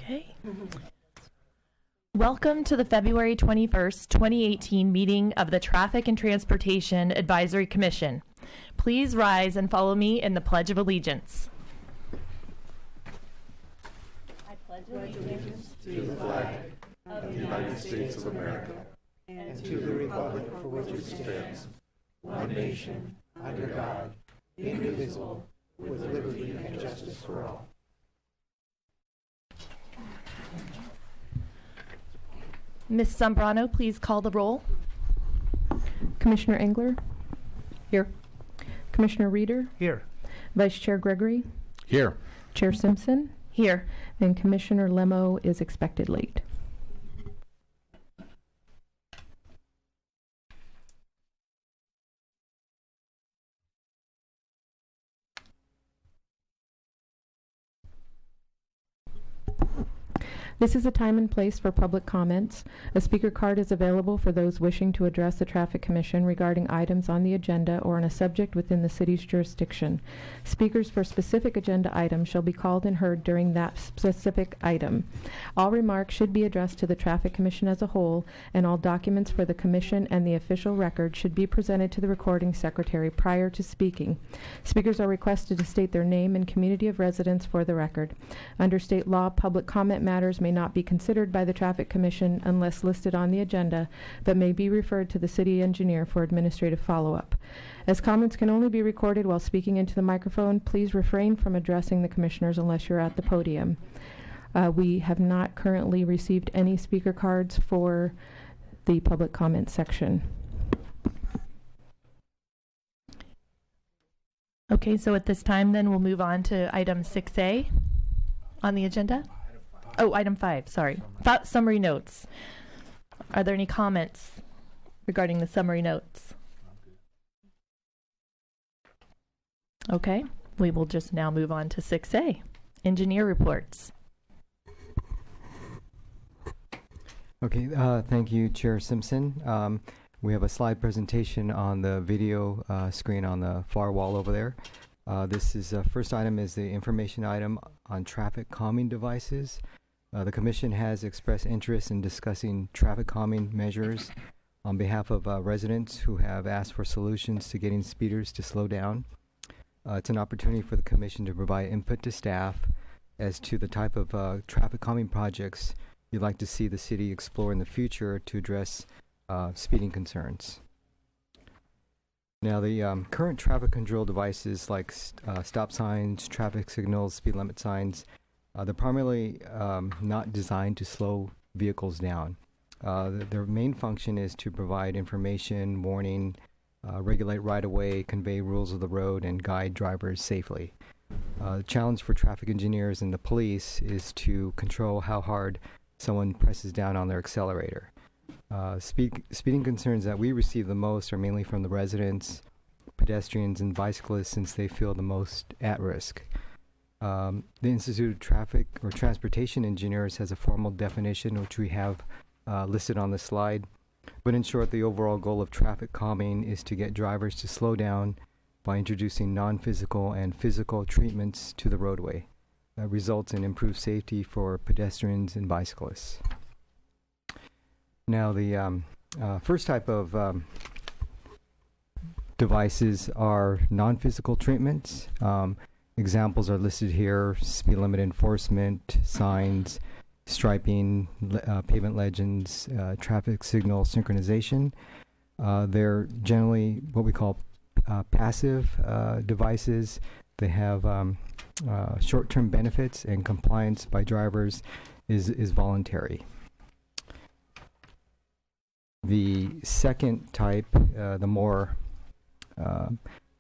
Okay. Welcome to the February 21st, 2018 meeting of the Traffic and Transportation Advisory Commission. Please rise and follow me in the Pledge of Allegiance. I pledge allegiance to the flag of the United States of America and to the republic for which it stands, one nation, under God, indivisible, with liberty and justice for all. Ms. Zambrano, please call the roll. Commissioner Engler? Here. Commissioner Reeder? Here. Vice Chair Gregory? Here. Chair Simpson? Here. And Commissioner Lemo is expected late. This is a time and place for public comments. A speaker card is available for those wishing to address the Traffic Commission regarding items on the agenda or on a subject within the city's jurisdiction. Speakers for specific agenda items shall be called and heard during that specific item. All remarks should be addressed to the Traffic Commission as a whole, and all documents for the Commission and the official record should be presented to the recording secretary prior to speaking. Speakers are requested to state their name and community of residence for the record. Under state law, public comment matters may not be considered by the Traffic Commission unless listed on the agenda, but may be referred to the city engineer for administrative follow-up. As comments can only be recorded while speaking into the microphone, please refrain from addressing the commissioners unless you're at the podium. We have not currently received any speaker cards for the public comment section. Okay, so at this time then we'll move on to item 6A on the agenda. Oh, item 5, sorry. Summary notes. Are there any comments regarding the summary notes? Okay, we will just now move on to 6A, engineer reports. Okay, thank you, Chair Simpson. We have a slide presentation on the video screen on the far wall over there. This is first item is the information item on traffic calming devices. The Commission has expressed interest in discussing traffic calming measures on behalf of residents who have asked for solutions to getting speeders to slow down. It's an opportunity for the Commission to provide input to staff as to the type of traffic calming projects you'd like to see the city explore in the future to address speeding concerns. Now, the current traffic control devices like stop signs, traffic signals, speed limit signs, they're primarily not designed to slow vehicles down. Their main function is to provide information, warning, regulate right-of-way, convey rules of the road, and guide drivers safely. The challenge for traffic engineers and the police is to control how hard someone presses down on their accelerator. Speeding concerns that we receive the most are mainly from the residents, pedestrians, and bicyclists, since they feel the most at risk. The Institute of Traffic or Transportation Engineers has a formal definition, which we have listed on the slide. But in short, the overall goal of traffic calming is to get drivers to slow down by introducing non-physical and physical treatments to the roadway. That results in improved safety for pedestrians and bicyclists. Now, the first type of devices are non-physical treatments. Examples are listed here: speed limit enforcement, signs, striping, pavement legends, traffic signal synchronization. They're generally what we call passive devices. They have short-term benefits, and compliance by drivers is voluntary. The second type, the more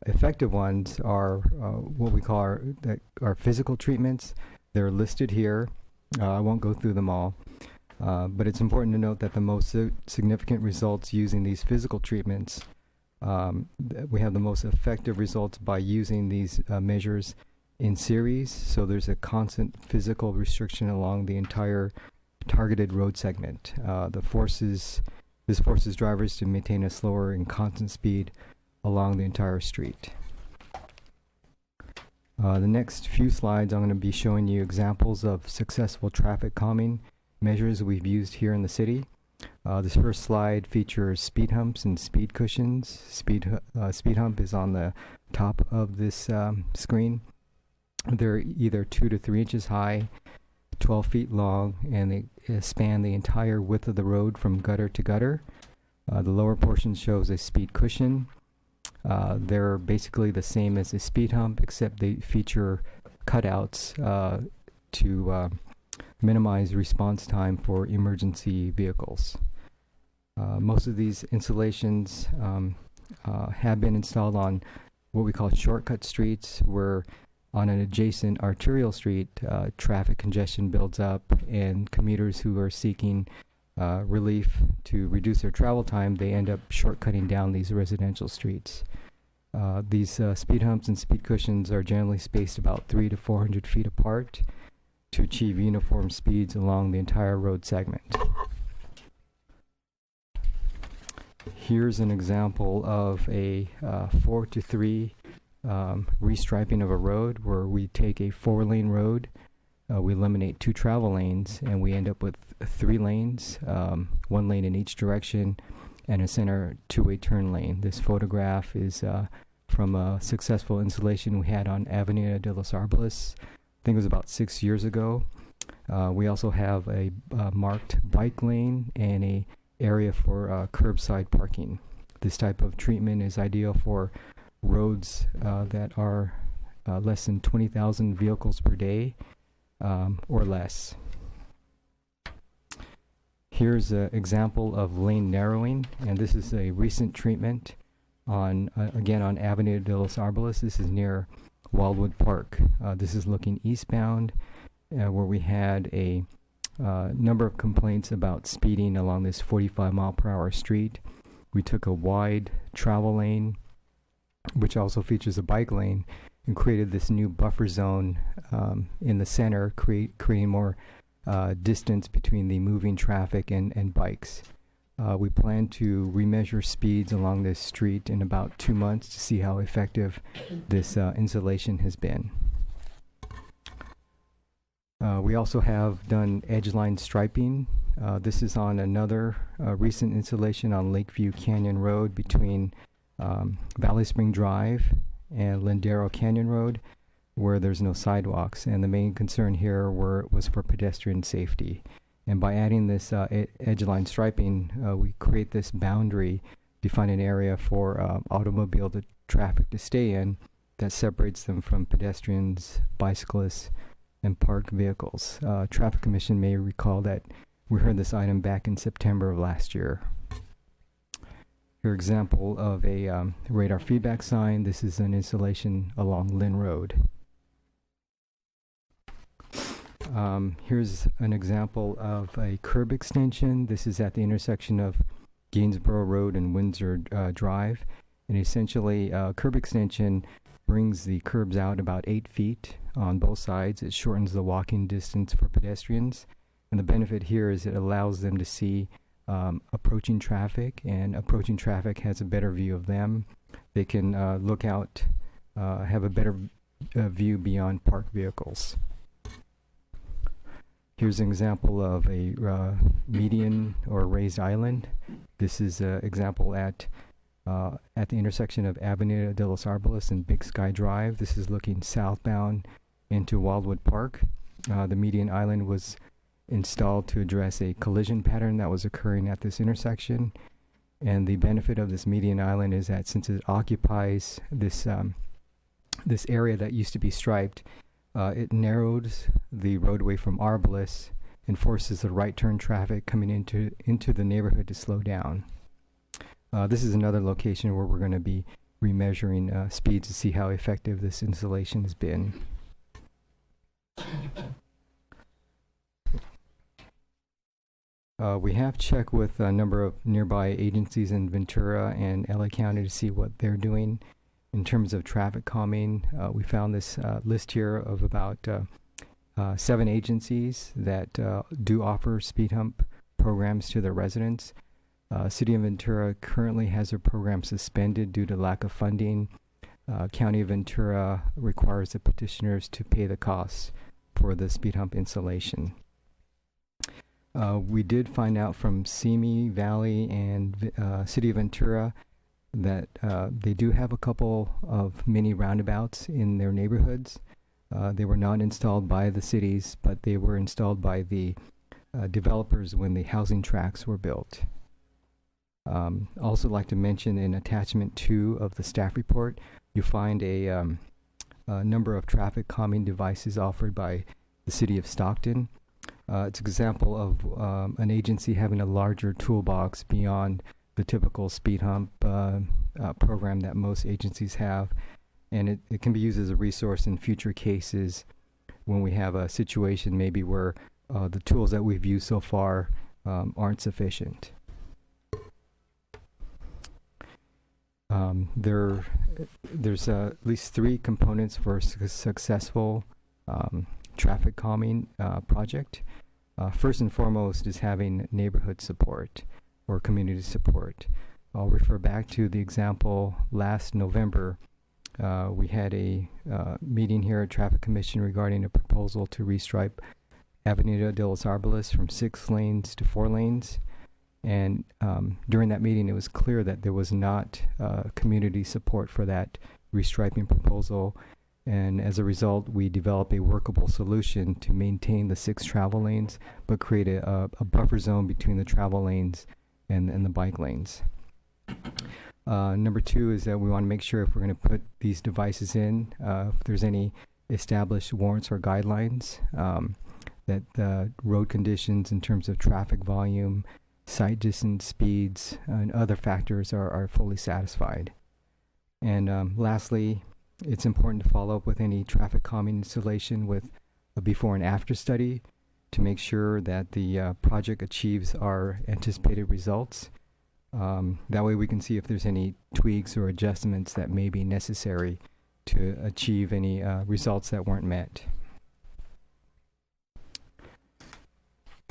effective ones, are what we call our physical treatments. They're listed here. I won't go through them all, but it's important to note that the most significant results using these physical treatments, we have the most effective results by using these measures in series, so there's a constant physical restriction along the entire targeted road segment. This forces drivers to maintain a slower and constant speed along the entire street. The next few slides, I'm going to be showing you examples of successful traffic calming measures we've used here in the city. This first slide features speed humps and speed cushions. Speed hump is on the top of this screen. They're either 2 to 3 inches high, 12 feet long, and they span the entire width of the road from gutter to gutter. The lower portion shows a speed cushion. They're basically the same as a speed hump, except they feature cutouts to minimize response time for emergency vehicles. Most of these installations have been installed on what we call shortcut streets, where on an adjacent arterial street, traffic congestion builds up, and commuters who are seeking relief to reduce their travel time, they end up shortcutting down these residential streets. These speed humps and speed cushions are generally spaced about 300 to 400 feet apart to achieve uniform speeds along the entire road segment. Here's an example of a 4 to 3 restriping of a road, where we take a 4-lane road, we eliminate 2 travel lanes, and we end up with 3 lanes, 1 lane in each direction, and a center 2-way turn lane. This photograph is from a successful installation we had on Avenida de los Arboles. I think it was about 6 years ago. We also have a marked bike lane and a area for curbside parking. This type of treatment is ideal for roads that are less than 20,000 vehicles per day or less. Here's an example of lane narrowing, and this is a recent treatment on again on Avenida de los Arboles. This is near Wildwood Park. This is looking eastbound, where we had a number of complaints about speeding along this 45-mile-per-hour street. We took a wide travel lane, which also features a bike lane, and created this new buffer zone in the center, creating more distance between the moving traffic and bikes. We plan to remeasure speeds along this street in about 2 months to see how effective this installation has been. We also have done Edgeline Striping. This is on another recent installation on Lakeview Canyon Road between Valley Spring Drive and Lindero Canyon Road, where there's no sidewalks, and the main concern here was for pedestrian safety. And by adding this edgeline striping, we create this boundary, define an area for automobile traffic to stay in that separates them from pedestrians, bicyclists, and parked vehicles. Traffic Commission may recall that we heard this item back in September of last year. Here, example of a radar feedback sign. This is an installation along Lynn Road. Here's an example of a curb extension. This is at the intersection of Gainsborough Road and Windsor Drive. And essentially, curb extension brings the curbs out about 8 feet on both sides. It shortens the walking distance for pedestrians. And the benefit here is it allows them to see approaching traffic, and approaching traffic has a better view of them. They can look out, have a better view beyond parked vehicles. Here's an example of a median or raised island. This is an example at the intersection of Avenida de los Arboles and Big Sky Drive. This is looking southbound into Wildwood Park. The median island was installed to address a collision pattern that was occurring at this intersection. And the benefit of this median island is that since it occupies this this area that used to be striped, it narrows the roadway from Arboles and forces the right turn traffic coming into the neighborhood to slow down. This is another location where we're going to be remeasuring speeds to see how effective this installation has been. We have checked with a number of nearby agencies in Ventura and LA County to see what they're doing in terms of traffic calming. We found this list here of about 7 agencies that do offer speed hump programs to their residents. City of Ventura currently has their program suspended due to lack of funding. County of Ventura requires the petitioners to pay the costs for the speed hump installation. We did find out from Simi Valley and City of Ventura that they do have a couple of mini roundabouts in their neighborhoods. They were not installed by the cities, but they were installed by the developers when the housing tracts were built. Also like to mention in attachment 2 of the staff report, you find a number of traffic calming devices offered by the City of Stockton. It's an example of an agency having a larger toolbox beyond the typical speed hump program that most agencies have. And it can be used as a resource in future cases when we have a situation maybe where the tools that we've used so far aren't sufficient. There's at least 3 components for a successful traffic calming project. First and foremost is having neighborhood support or community support. I'll refer back to the example last November. We had a meeting here at Traffic Commission regarding a proposal to restripe Avenida de los Arboles from 6 lanes to 4 lanes. And during that meeting, it was clear that there was not community support for that restriping proposal. And as a result, we developed a workable solution to maintain the 6 travel lanes, but create a buffer zone between the travel lanes and the bike lanes. Number 2 is that we want to make sure if we're going to put these devices in, if there's any established warrants or guidelines, that the road conditions in terms of traffic volume, sight distance, speeds, and other factors are fully satisfied. And lastly, it's important to follow up with any traffic calming installation with a before and after study to make sure that the project achieves our anticipated results. That way we can see if there's any tweaks or adjustments that may be necessary to achieve any results that weren't met.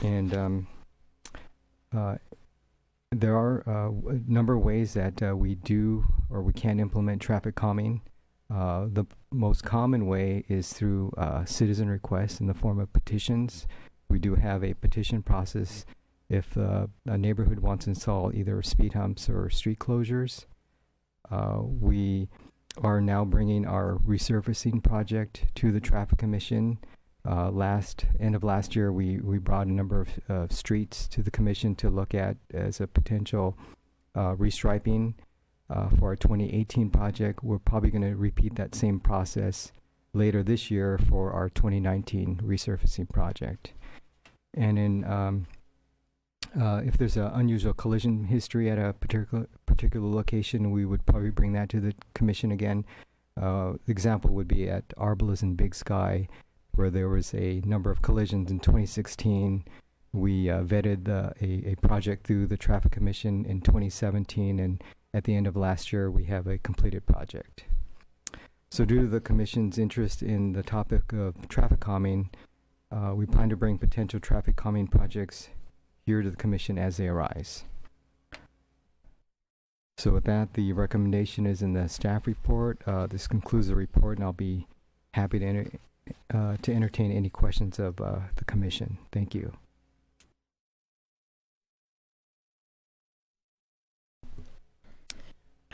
And there are a number of ways that we do or we can implement traffic calming. The most common way is through citizen requests in the form of petitions. We do have a petition process if a neighborhood wants to install either speed humps or street closures. We are now bringing our resurfacing project to the Traffic Commission. End of last year, we brought a number of streets to the Commission to look at as a potential restriping. For our 2018 project, we're probably going to repeat that same process later this year for our 2019 resurfacing project. And in if there's an unusual collision history at a particular location, we would probably bring that to the Commission again. The example would be at Arboles and Big Sky, where there was a number of collisions in 2016. We vetted a project through the Traffic Commission in 2017, and at the end of last year, we have a completed project. So due to the Commission's interest in the topic of traffic calming, we plan to bring potential traffic calming projects here to the Commission as they arise. So with that, the recommendation is in the staff report. This concludes the report, and I'll be happy to entertain any questions of the Commission. Thank you.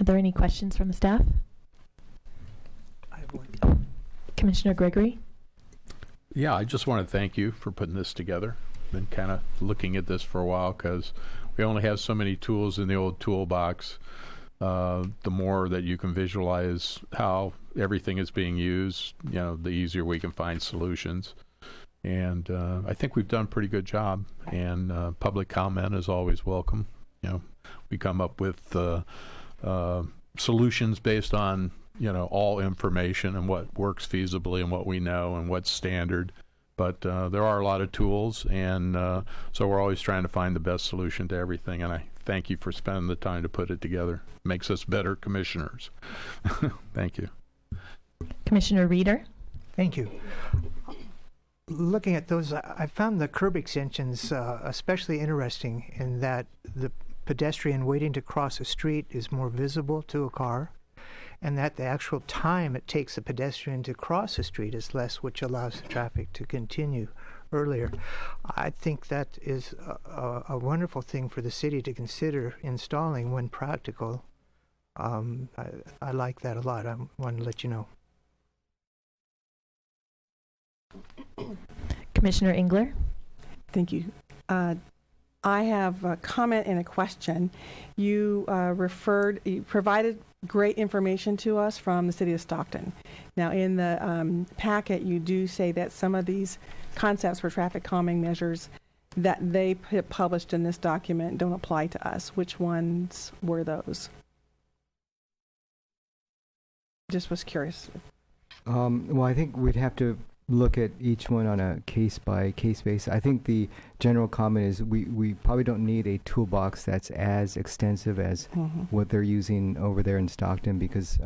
Are there any questions from the staff? I have one. Oh, Commissioner Gregory? Yeah, I just want to thank you for putting this together. Been kind of looking at this for a while because we only have so many tools in the old toolbox. The more that you can visualize how everything is being used, the easier we can find solutions. And I think we've done a pretty good job. And public comment is always welcome. We come up with solutions based on all information and what works feasibly and what we know and what's standard. But there are a lot of tools, and so we're always trying to find the best solution to everything. And I thank you for spending the time to put it together. Makes us better commissioners. Thank you. Commissioner Reeder? Thank you. Looking at those, I found the curb extensions especially interesting in that the pedestrian waiting to cross a street is more visible to a car. and that the actual time it takes a pedestrian to cross a street is less, which allows the traffic to continue earlier. I think that is a wonderful thing for the city to consider installing when practical. I like that a lot. I want to let you know. Commissioner Engler? Thank you. I have a comment and a question. You provided great information to us from the city of Stockton. Now, in the packet, you do say that some of these concepts for traffic calming measures that they published in this document don't apply to us. Which ones were those? Just was curious. Well, I think we'd have to look at each one on a case-by-case basis. I think the general comment is we probably don't need a toolbox that's as extensive as what they're using over there in Stockton, because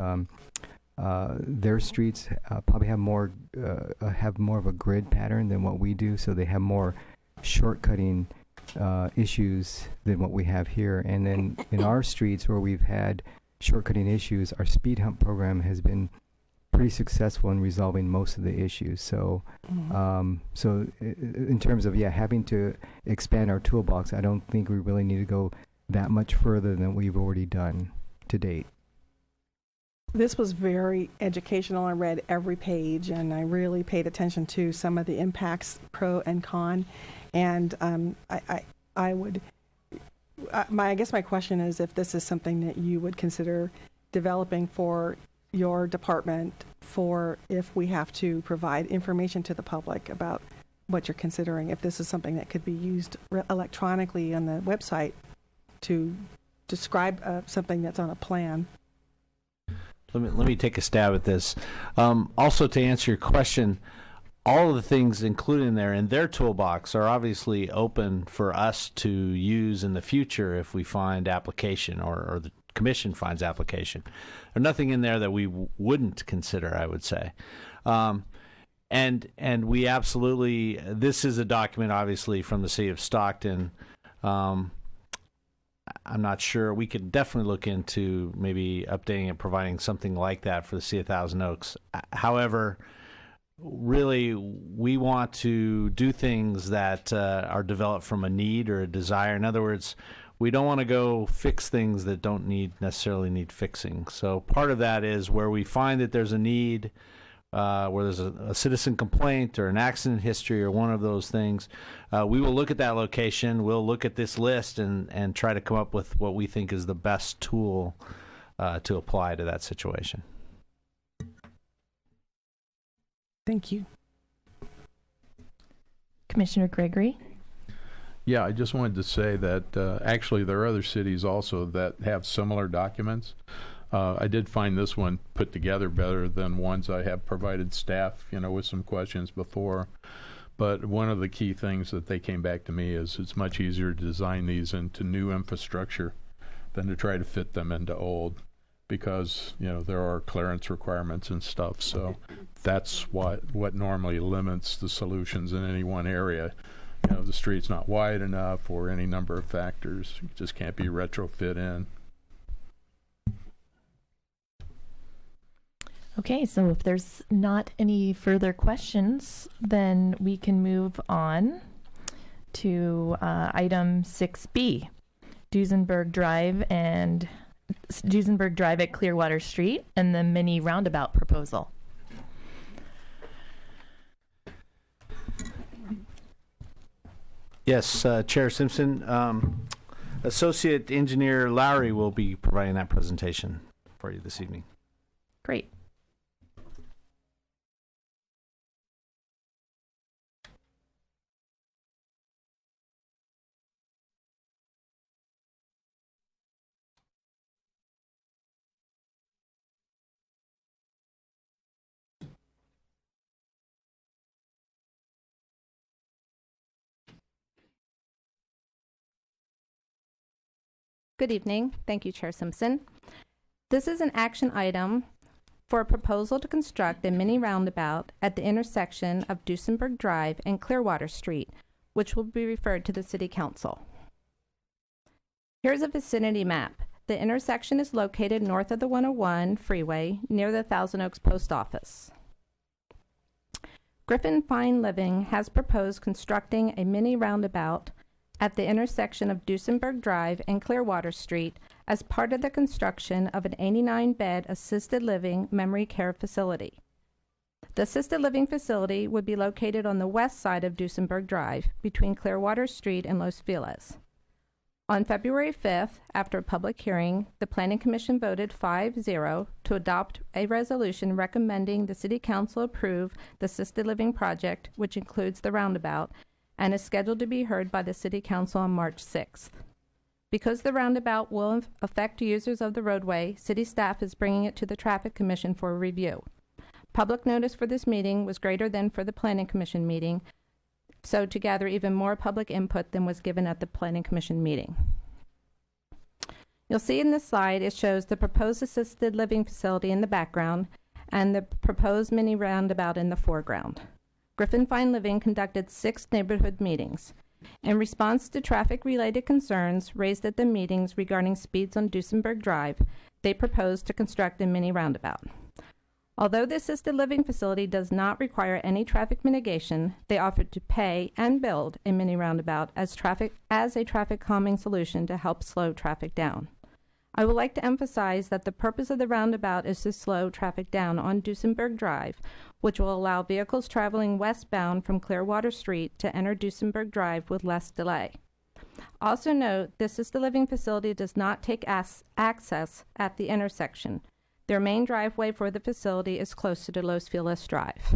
their streets probably have more of a grid pattern than what we do, so they have more shortcutting issues than what we have here. And then in our streets where we've had shortcutting issues, our speed hump program has been pretty successful in resolving most of the issues. So, so in terms of having to expand our toolbox, I don't think we really need to go that much further than we've already done to date. This was very educational. I read every page, and I really paid attention to some of the impacts, pro and con. And I guess my question is if this is something that you would consider developing for your department, for if we have to provide information to the public about what you're considering, if this is something that could be used electronically on the website to describe something that's on a plan. Let me take a stab at this. Also, to answer your question, all of the things included in there in their toolbox are obviously open for us to use in the future if we find application or the commission finds application. There's nothing in there that we wouldn't consider, I would say. And we absolutely, this is a document obviously from the city of Stockton. I'm not sure. We could definitely look into maybe updating and providing something like that for the city of Thousand Oaks. However, really, we want to do things that are developed from a need or a desire. In other words, we don't want to go fix things that don't necessarily need fixing. So part of that is where we find that there's a need, where there's a citizen complaint or an accident history or one of those things, we will look at that location, we'll look at this list and try to come up with what we think is the best tool to apply to that situation. Thank you. Commissioner Gregory? Yeah, I just wanted to say that actually there are other cities also that have similar documents. I did find this one put together better than ones I have provided staff, with some questions before. But one of the key things that they came back to me is it's much easier to design these into new infrastructure than to try to fit them into old, because there are clearance requirements and stuff. So that's what normally limits the solutions in any one area. The street's not wide enough, or any number of factors. It just can't be retrofit in. Okay, so if there's not any further questions, then we can move on to item 6B, Duesenberg Drive at Clearwater Street and the mini roundabout proposal. Yes, Chair Simpson. Associate Engineer Lowry will be providing that presentation for you this evening. Great. Good evening. Thank you, Chair Simpson. This is an action item for a proposal to construct a mini roundabout at the intersection of Duesenberg Drive and Clearwater Street, which will be referred to the City Council. Here's a vicinity map. The intersection is located north of the 101 freeway near the Thousand Oaks Post Office. Griffin Fine Living has proposed constructing a mini roundabout at the intersection of Duesenberg Drive and Clearwater Street as part of the construction of an 89-bed assisted living memory care facility. The assisted living facility would be located on the west side of Duesenberg Drive between Clearwater Street and Los Feliz. On February 5th, after a public hearing, the Planning Commission voted 5-0 to adopt a resolution recommending the City Council approve the assisted living project, which includes the roundabout, and is scheduled to be heard by the City Council on March 6th. Because the roundabout will affect users of the roadway, City staff is bringing it to the Traffic Commission for review. Public notice for this meeting was greater than for the Planning Commission meeting, so to gather even more public input than was given at the Planning Commission meeting. You'll see in this slide it shows the proposed assisted living facility in the background and the proposed mini roundabout in the foreground. Griffin Fine Living conducted 6 neighborhood meetings. In response to traffic-related concerns raised at the meetings regarding speeds on Duesenberg Drive, they proposed to construct a mini roundabout. Although the assisted living facility does not require any traffic mitigation, they offered to pay and build a mini roundabout as a traffic calming solution to help slow traffic down. I would like to emphasize that the purpose of the roundabout is to slow traffic down on Duesenberg Drive, which will allow vehicles traveling westbound from Clearwater Street to enter Duesenberg Drive with less delay. Also note, this assisted living facility does not take access at the intersection. Their main driveway for the facility is closer to Los Feliz Drive.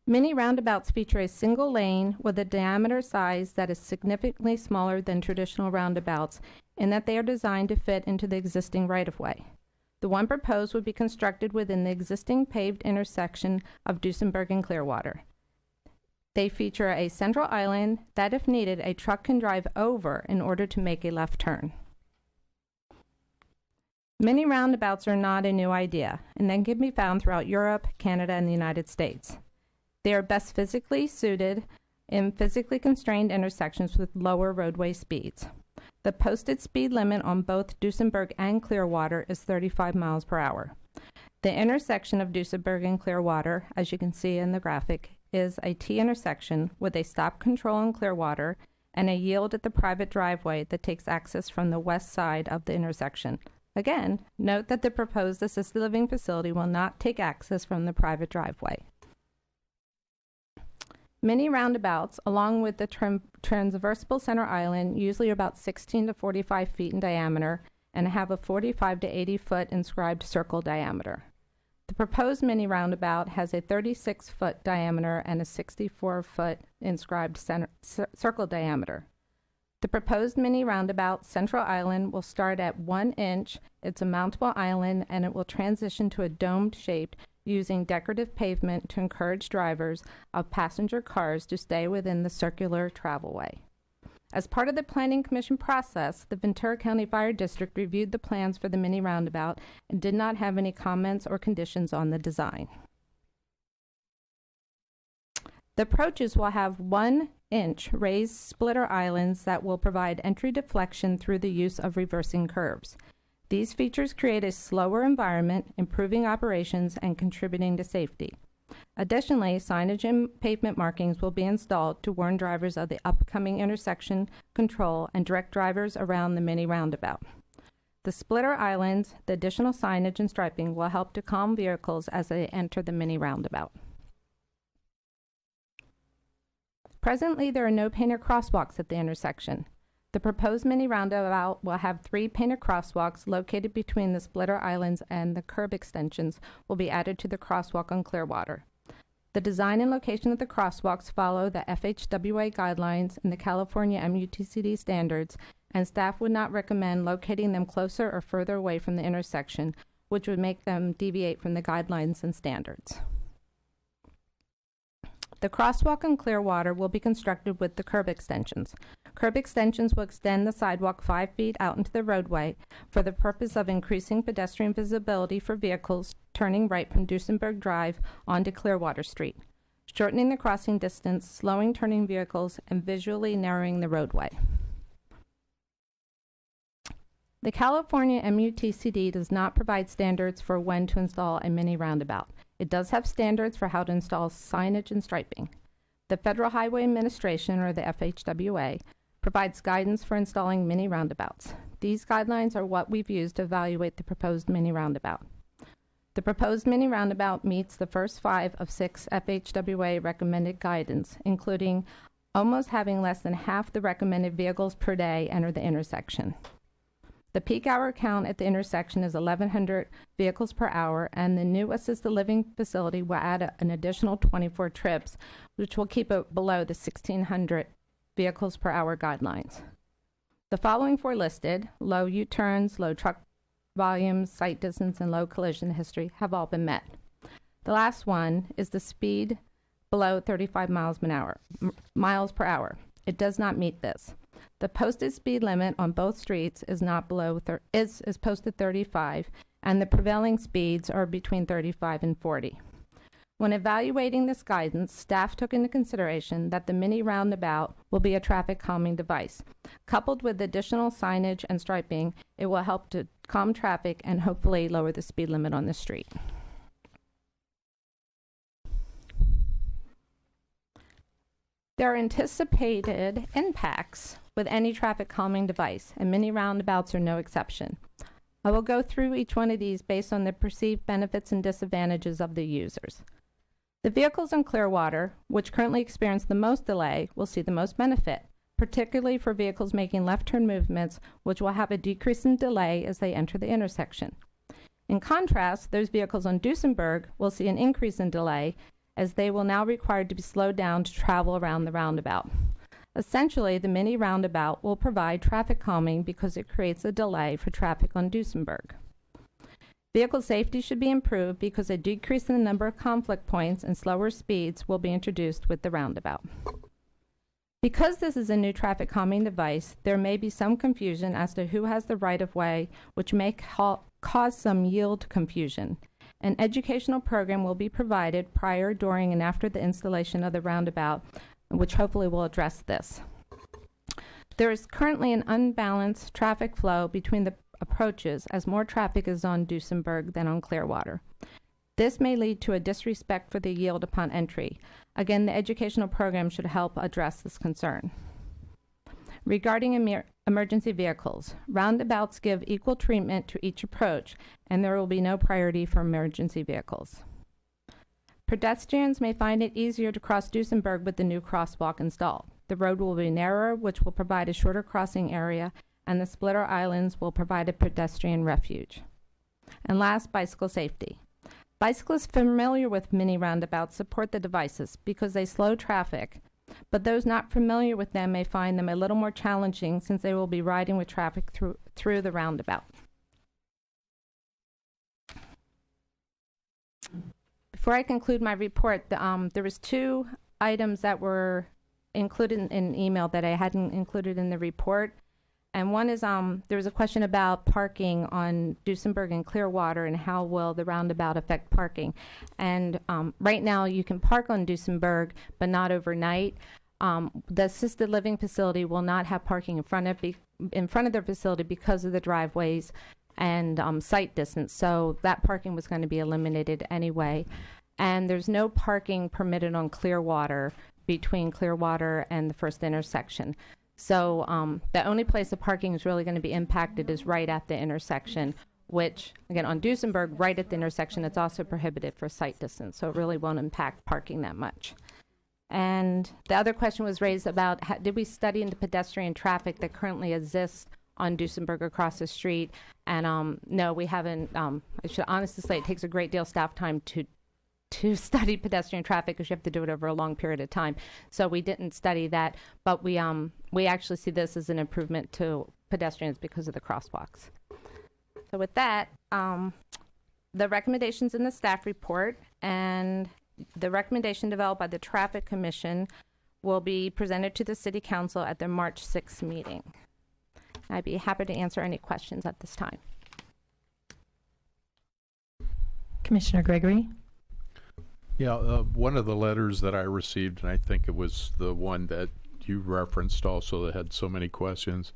Mini roundabouts feature a single lane with a diameter size that is significantly smaller than traditional roundabouts in that they are designed to fit into the existing right-of-way. The one proposed would be constructed within the existing paved intersection of Duesenberg and Clearwater. They feature a central island that, if needed, a truck can drive over in order to make a left turn. Many roundabouts are not a new idea, and they can be found throughout Europe, Canada, and the United States. They are best physically suited in physically constrained intersections with lower roadway speeds. The posted speed limit on both Duesenberg and Clearwater is 35 miles per hour. The intersection of Duesenberg and Clearwater, as you can see in the graphic, is a T intersection with a stop control in Clearwater and a yield at the private driveway that takes access from the west side of the intersection. Again, note that the proposed assisted living facility will not take access from the private driveway. Many roundabouts, along with the transversal center island, usually about 16 to 45 feet in diameter and have a 45 to 80 foot inscribed circle diameter. The proposed mini roundabout has a 36-foot diameter and a 64-foot inscribed circle diameter. The proposed mini roundabout central island will start at 1 inch. It's a mountable island, and it will transition to a domed shape using decorative pavement to encourage drivers of passenger cars to stay within the circular travelway. As part of the Planning Commission process, the Ventura County Fire District reviewed the plans for the mini roundabout and did not have any comments or conditions on the design. The approaches will have 1 inch raised splitter islands that will provide entry deflection through the use of reversing curves. These features create a slower environment, improving operations and contributing to safety. Additionally, signage and pavement markings will be installed to warn drivers of the upcoming intersection control and direct drivers around the mini roundabout. The splitter islands, the additional signage and striping will help to calm vehicles as they enter the mini roundabout. Presently, there are no painted crosswalks at the intersection. The proposed mini roundabout will have 3 painted crosswalks located between the splitter islands, and the curb extensions will be added to the crosswalk on Clearwater. The design and location of the crosswalks follow the FHWA guidelines and the California MUTCD standards, and staff would not recommend locating them closer or further away from the intersection, which would make them deviate from the guidelines and standards. The crosswalk on Clearwater will be constructed with the curb extensions. Curb extensions will extend the sidewalk 5 feet out into the roadway for the purpose of increasing pedestrian visibility for vehicles turning right from Duesenberg Drive onto Clearwater Street, shortening the crossing distance, slowing turning vehicles, and visually narrowing the roadway. The California MUTCD does not provide standards for when to install a mini roundabout. It does have standards for how to install signage and striping. The Federal Highway Administration, or the FHWA, provides guidance for installing mini roundabouts. These guidelines are what we've used to evaluate the proposed mini roundabout. The proposed mini roundabout meets the first 5 of 6 FHWA recommended guidance, including almost having less than half the recommended vehicles per day enter the intersection. The peak hour count at the intersection is 1,100 vehicles per hour, and the new assisted living facility will add an additional 24 trips, which will keep it below the 1,600 vehicles per hour guidelines. The following 4 listed, low U-turns, low truck volumes, sight distance, and low collision history, have all been met. The last one is the speed below 35 miles per hour. It does not meet this. The posted speed limit on both streets is not below is posted 35, and the prevailing speeds are between 35 and 40. When evaluating this guidance, staff took into consideration that the mini roundabout will be a traffic calming device. Coupled with additional signage and striping, it will help to calm traffic and hopefully lower the speed limit on the street. There are anticipated impacts with any traffic calming device, and mini roundabouts are no exception. I will go through each one of these based on the perceived benefits and disadvantages of the users. The vehicles in Clearwater, which currently experience the most delay, will see the most benefit, particularly for vehicles making left turn movements, which will have a decrease in delay as they enter the intersection. In contrast, those vehicles on Duesenberg will see an increase in delay, as they will now require to be slowed down to travel around the roundabout. Essentially, the mini roundabout will provide traffic calming because it creates a delay for traffic on Duesenberg. Vehicle safety should be improved because a decrease in the number of conflict points and slower speeds will be introduced with the roundabout. Because this is a new traffic calming device, there may be some confusion as to who has the right-of-way, which may cause some yield confusion. An educational program will be provided prior, during, and after the installation of the roundabout, which hopefully will address this. There is currently an unbalanced traffic flow between the approaches, as more traffic is on Duesenberg than on Clearwater. This may lead to a disrespect for the yield upon entry. Again, the educational program should help address this concern. Regarding emergency vehicles, roundabouts give equal treatment to each approach, and there will be no priority for emergency vehicles. Pedestrians may find it easier to cross Duesenberg with the new crosswalk installed. The road will be narrower, which will provide a shorter crossing area, and the splitter islands will provide a pedestrian refuge. And last, bicycle safety. Bicyclists familiar with mini roundabouts support the devices because they slow traffic, but those not familiar with them may find them a little more challenging since they will be riding with traffic through the roundabout. Before I conclude my report, there was 2 items that were included in an email that I hadn't included in the report. And one is there was a question about parking on Duesenberg and Clearwater and how will the roundabout affect parking. And right now you can park on Duesenberg, but not overnight. The assisted living facility will not have parking in front of their facility because of the driveways and sight distance. So that parking was going to be eliminated anyway. And there's no parking permitted on Clearwater between Clearwater and the first intersection. So the only place the parking is really going to be impacted is right at the intersection, which, again, on Duesenberg, right at the intersection, it's also prohibited for sight distance, so it really won't impact parking that much. And the other question was raised about, did we study into pedestrian traffic that currently exists on Duesenberg across the street? And no, we haven't. I should honestly say it takes a great deal of staff time to study pedestrian traffic because you have to do it over a long period of time. So we didn't study that, but we actually see this as an improvement to pedestrians because of the crosswalks. So with that, the recommendations in the staff report and the recommendation developed by the Traffic Commission will be presented to the City Council at their March 6th meeting. I'd be happy to answer any questions at this time. Commissioner Gregory? Yeah, one of the letters that I received, and I think it was the one that you referenced also that had so many questions,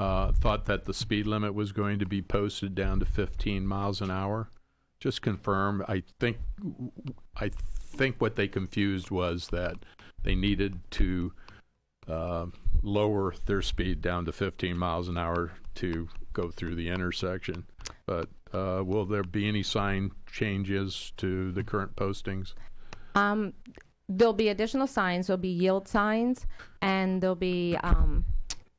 thought that the speed limit was going to be posted down to 15 miles an hour. Just confirm. I think what they confused was that they needed to lower their speed down to 15 miles an hour to go through the intersection. But will there be any sign changes to the current postings? There'll be additional signs. There'll be yield signs, and there'll be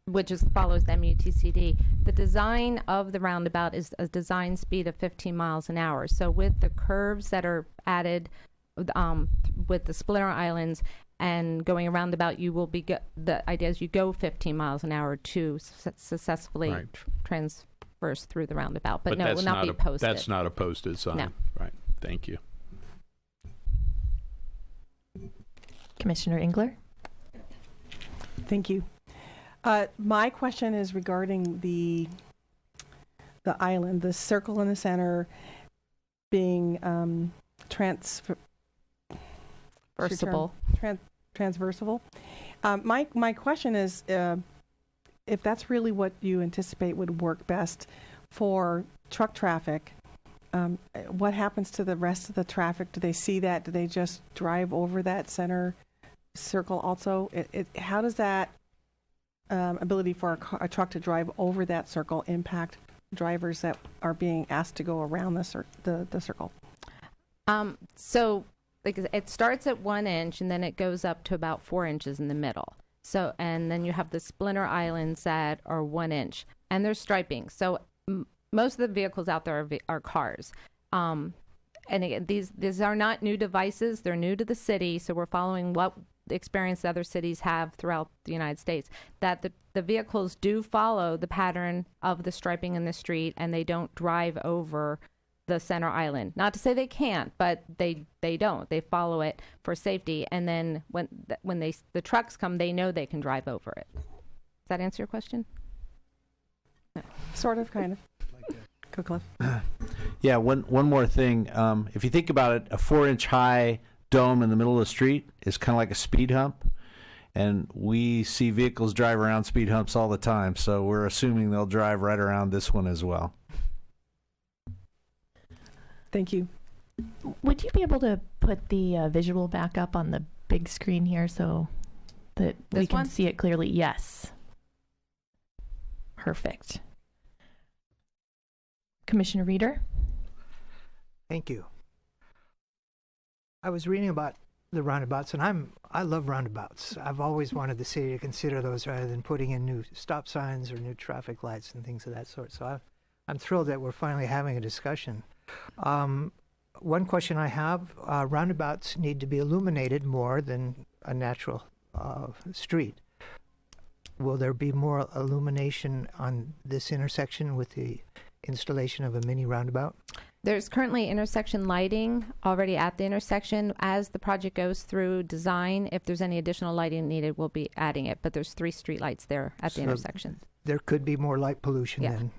which follows the MUTCD. The design of the roundabout is a design speed of 15 miles an hour. So with the curves that are added, with the splitter islands and going around the roundabout, you will be the idea is you go 15 miles an hour to successfully transverse through the roundabout. But no, it will not be posted. That's not a posted sign. No. Right. Thank you. Commissioner Engler? Thank you. My question is regarding the island, the circle in the center being transversable. My question is if that's really what you anticipate would work best for truck traffic, what happens to the rest of the traffic? Do they see that? Do they just drive over that center circle also? How does that ability for a truck to drive over that circle impact drivers that are being asked to go around the circle? So like, it starts at 1 inch and then it goes up to about 4 inches in the middle. So, and then you have the splinter islands that are 1 inch, and there's striping. So most of the vehicles out there are cars. And again, these are not new devices. They're new to the city. So we're following what experience other cities have throughout the United States, that the vehicles do follow the pattern of the striping in the street, and they don't drive over the center island. Not to say they can't, but they don't. They follow it for safety, and then when the trucks come, they know they can drive over it. Does that answer your question? No. Sort of, kind of. Go, Cliff. Yeah, one more thing. If you think about it, a 4-inch high dome in the middle of the street is kind of like a speed hump, and we see vehicles drive around speed humps all the time, so we're assuming they'll drive right around this one as well. Thank you. Would you be able to put the visual back up on the big screen here so that we can see it clearly? Yes. Perfect. Commissioner Reeder? Thank you. I was reading about the roundabouts, and I love roundabouts. I've always wanted the city to consider those rather than putting in new stop signs or new traffic lights and things of that sort. So I'm thrilled that we're finally having a discussion. One question I have, roundabouts need to be illuminated more than a natural street. Will there be more illumination on this intersection with the installation of a mini roundabout? There's currently intersection lighting already at the intersection. As the project goes through design, if there's any additional lighting needed, we'll be adding it. But there's 3 street lights there at the intersection. There could be more light pollution then.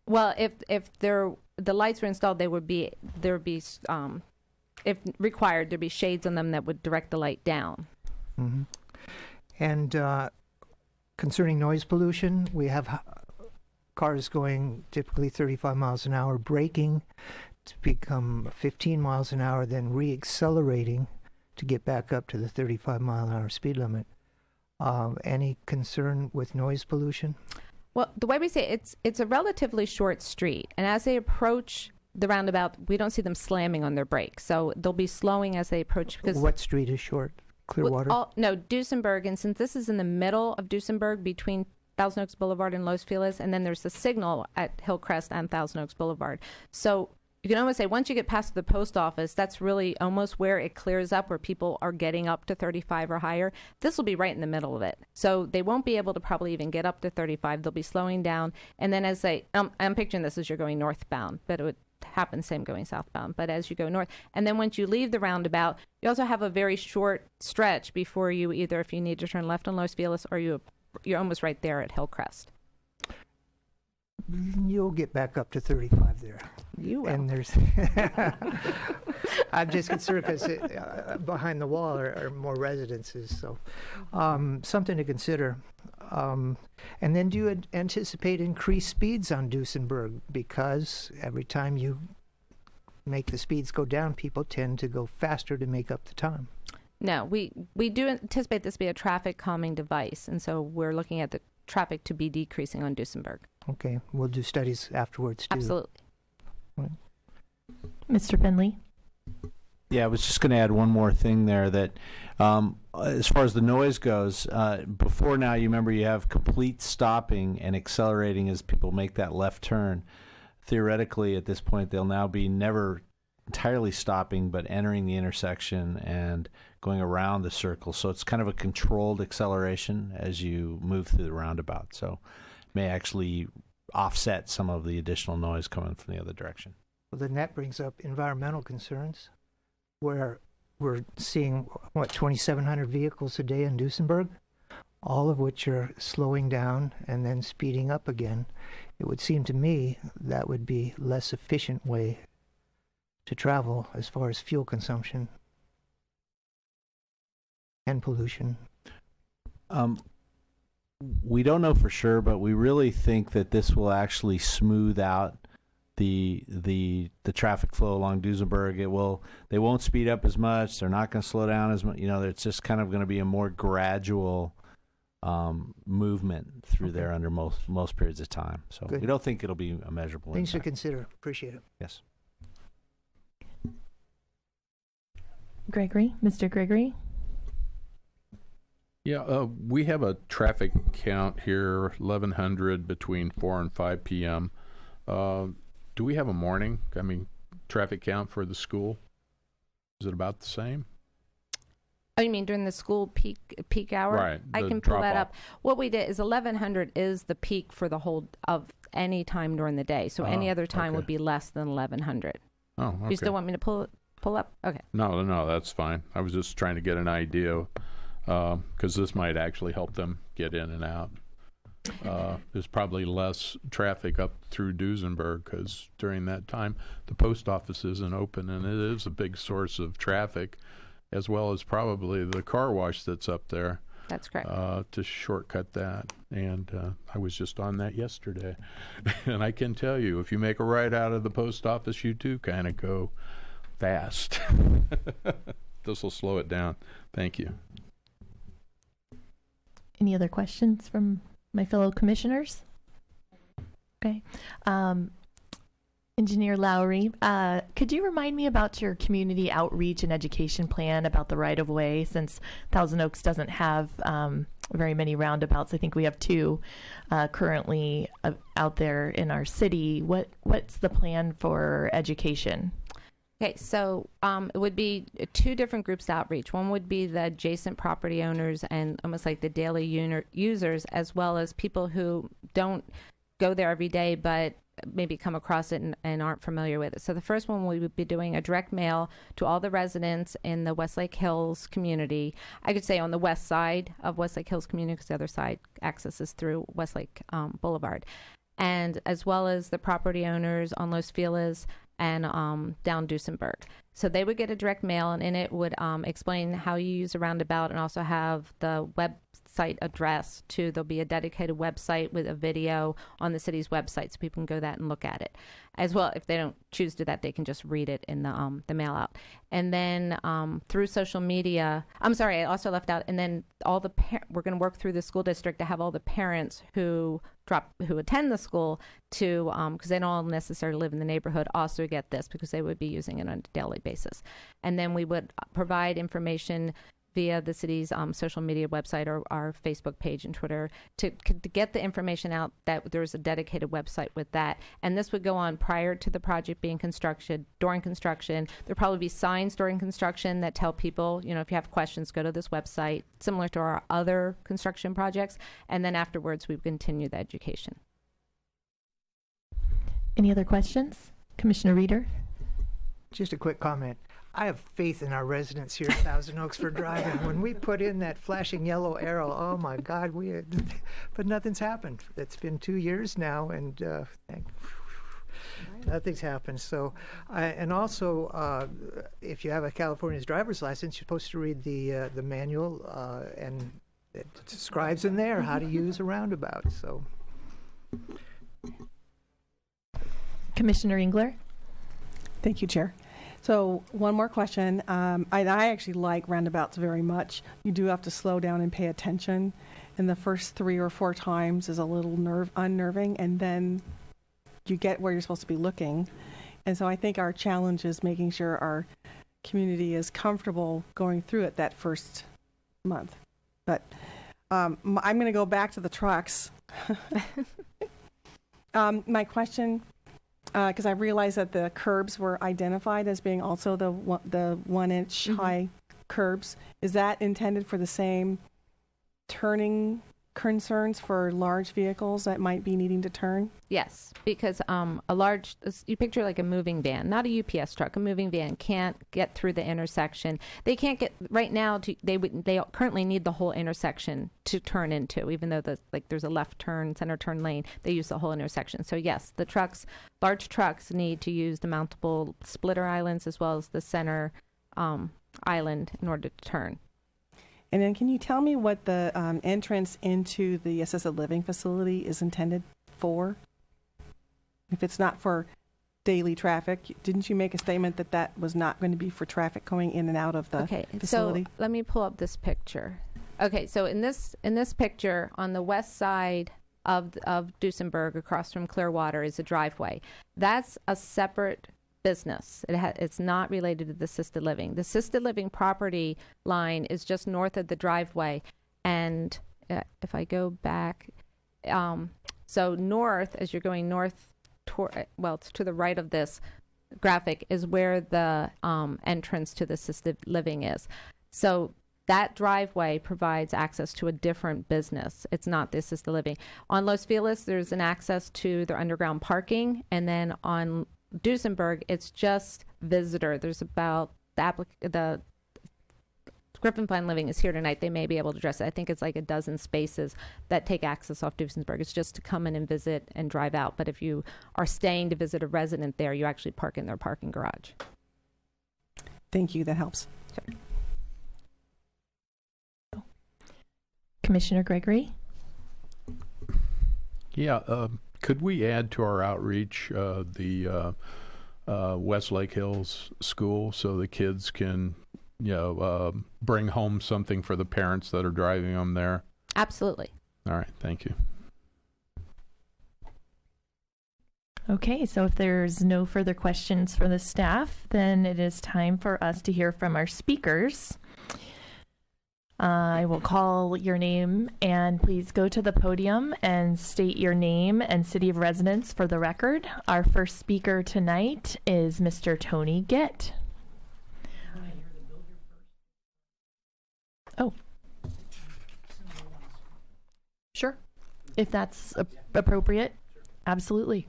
Well, if the lights were installed, there would be if required, there'd be shades on them that would direct the light down. Mm-hmm. And concerning noise pollution, we have cars going typically 35 miles an hour, braking to become 15 miles an hour, then re-accelerating to get back up to the 35-mile-an-hour speed limit. Any concern with noise pollution? Well, the way we say it's a relatively short street, and as they approach the roundabout, we don't see them slamming on their brakes. So they'll be slowing as they approach. Because what street is short? Clearwater? No, Duesenberg, and since this is in the middle of Duesenberg between Thousand Oaks Boulevard and Los Feliz, and then there's a signal at Hillcrest and Thousand Oaks Boulevard. So you can almost say once you get past the post office, that's really almost where it clears up, where people are getting up to 35 or higher. This will be right in the middle of it. So they won't be able to probably even get up to 35. They'll be slowing down. And then as they, I'm picturing this as you're going northbound, but it would happen same going southbound. But as you go north, and then once you leave the roundabout, you also have a very short stretch before you either, if you need to turn left on Los Feliz, or you're almost right there at Hillcrest. You'll get back up to 35 there. You will. And there's I'm just concerned because behind the wall are more residences, so something to consider. And then do you anticipate increased speeds on Duesenberg? Because every time you make the speeds go down, people tend to go faster to make up the time. No, we do anticipate this to be a traffic calming device, and so we're looking at the traffic to be decreasing on Duesenberg. Okay, we'll do studies afterwards too. Absolutely. Right. Mr. Finley? Yeah, I was just going to add one more thing there that as far as the noise goes, before now, you remember you have complete stopping and accelerating as people make that left turn. Theoretically, at this point, they'll now be never entirely stopping, but entering the intersection and going around the circle. So it's kind of a controlled acceleration as you move through the roundabout. So it may actually offset some of the additional noise coming from the other direction. Well, then that brings up environmental concerns, where we're seeing, 2,700 vehicles a day in Duesenberg, all of which are slowing down and then speeding up again. It would seem to me that would be a less efficient way to travel as far as fuel consumption and pollution. We don't know for sure, but we really think that this will actually smooth out the traffic flow along Duesenberg. They won't speed up as much. They're not going to slow down as much. It's just kind of going to be a more gradual movement through there under most periods of time. So Good. We don't think it'll be a measurable Things impact. to consider. Appreciate it. Yes. Gregory? Mr. Gregory? Yeah, we have a traffic count here, 1,100 between 4 and 5 p.m. Do we have a morning, traffic count for the school? Is it about the same? Oh, you mean during the school peak hour? Right. I can pull that up. What we did is 1,100 is the peak for the whole of any time during the day. So any other time would be less than 1,100. Oh, okay. You still want me to pull up? Okay. No, that's fine. I was just trying to get an idea, because this might actually help them get in and out. There's probably less traffic up through Duesenberg because during that time the post office isn't open, and it is a big source of traffic, as well as probably the car wash that's up there. That's correct. To shortcut that. And I was just on that yesterday. And I can tell you, if you make a right out of the post office, you do kind of go fast. This will slow it down. Thank you. Any other questions from my fellow commissioners? Okay. Engineer Lowry, could you remind me about your community outreach and education plan about the right-of-way, since Thousand Oaks doesn't have very many roundabouts? I think we have 2 currently out there in our city. What's the plan for education? Okay, so it would be 2 different groups to outreach. One would be the adjacent property owners and almost like the daily users, as well as people who don't go there every day but maybe come across it and aren't familiar with it. So the first one, we would be doing a direct mail to all the residents in the Westlake Hills community. I could say on the west side of Westlake Hills community, because the other side accesses through Westlake Boulevard, and as well as the property owners on Los Feliz and down Duesenberg. So they would get a direct mail, and in it would explain how you use a roundabout, and also have the website address to. There'll be a dedicated website with a video on the city's website, so people can go that and look at it. As well, if they don't choose to do that, they can just read it in the mail out. And then through social media, I'm sorry, I also left out. And then all the we're going to work through the school district to have all the parents who attend the school to, because they don't all necessarily live in the neighborhood, also get this, because they would be using it on a daily basis. And then we would provide information via the city's social media website or our Facebook page and Twitter to get the information out that there's a dedicated website with that. And this would go on prior to the project being constructed, during construction. There'll probably be signs during construction that tell people, if you have questions, go to this website, similar to our other construction projects. And then afterwards, we continue the education. Any other questions? Commissioner Reeder? Just a quick comment. I have faith in our residents here at Thousand Oaks for driving. When we put in that flashing yellow arrow, oh my God, but nothing's happened. It's been 2 years now, and Nothing's happened. So, and also, if you have a California's driver's license, you're supposed to read the manual, and it describes in there how to use a roundabout. So, Commissioner Engler? Thank you, Chair. So one more question. I actually like roundabouts very much. You do have to slow down and pay attention. And the first 3 or 4 times is a little unnerving, and then you get where you're supposed to be looking. And so I think our challenge is making sure our community is comfortable going through it that first month. But I'm going to go back to the trucks. My question, because I realized that the curbs were identified as being also the 1-inch high curbs. Is that intended for the same turning concerns for large vehicles that might be needing to turn? Yes, because a large, you picture like a moving van, not a UPS truck, a moving van can't get through the intersection. They can't get, right now, they currently need the whole intersection to turn into, even though there's a left turn, center turn lane, they use the whole intersection. So yes, the large trucks need to use the mountable splitter islands as well as the center island in order to turn. And then can you tell me what the entrance into the assisted living facility is intended for? If it's not for daily traffic, didn't you make a statement that that was not going to be for traffic going in and out of the facility? So let me pull up this picture. Okay, so in this picture, on the west side of Duesenberg, across from Clearwater, is a driveway. That's a separate business. It's not related to the assisted living. The assisted living property line is just north of the driveway, and if I go back, so north, as you're going north it's to the right of this graphic, is where the entrance to the assisted living is. So that driveway provides access to a different business. It's not the assisted living. On Los Feliz, there's an access to their underground parking, and then on Duesenberg, it's just visitor. There's about the Griffin Fine Living is here tonight. They may be able to address it. I think it's like a dozen spaces that take access off Duesenberg. It's just to come in and visit and drive out. But if you are staying to visit a resident there, you actually park in their parking garage. Thank you. That helps. Sure. Commissioner Gregory? Yeah, could we add to our outreach the West Lake Hills School so the kids can, bring home something for the parents that are driving them there? Absolutely. All right, thank you. Okay, so if there's no further questions for the staff, then it is time for us to hear from our speakers. I will call your name, and please go to the podium and state your name and city of residence for the record. Our first speaker tonight is Mr. Tony Gitt. Oh. Sure. If that's appropriate. Absolutely.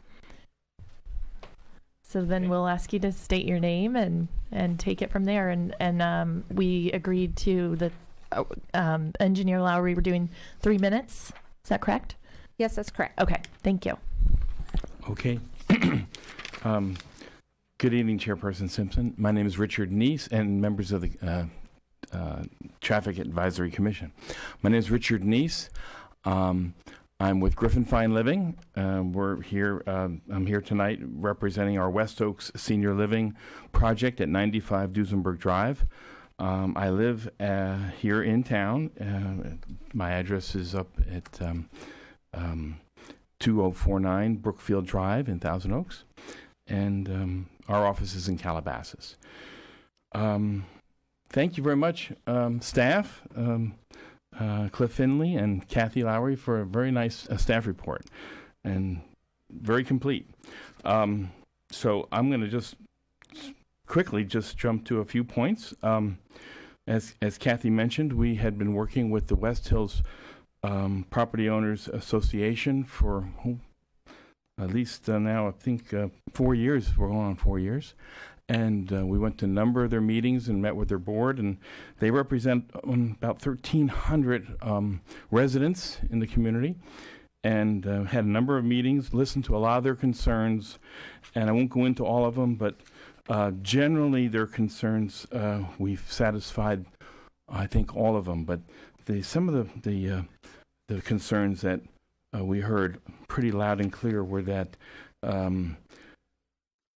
So then we'll ask you to state your name and take it from there. And we agreed to the Engineer Lowry, we're doing 3 minutes. Is that correct? Yes, that's correct. Okay, thank you. Okay. Good evening, Chairperson Simpson. My name is Richard Neese and members of the Traffic Advisory Commission. My name is Richard Neese. I'm with Griffin Fine Living. We're here. I'm here tonight representing our West Oaks Senior Living project at 95 Duesenberg Drive. I live here in town. My address is up at 2049 Brookfield Drive in Thousand Oaks, and our office is in Calabasas. Thank you very much, staff, Cliff Finley and Kathy Lowry, for a very nice staff report, and very complete. So I'm going to just quickly jump to a few points. As Kathy mentioned, we had been working with the West Hills Property Owners Association for at least now I think 4 years. We're going on 4 years. And we went to a number of their meetings and met with their board, and they represent about 1,300 residents in the community. and had a number of meetings, listened to a lot of their concerns, and I won't go into all of them, but generally their concerns, we've satisfied, I think, all of them. But some of the concerns that we heard pretty loud and clear were that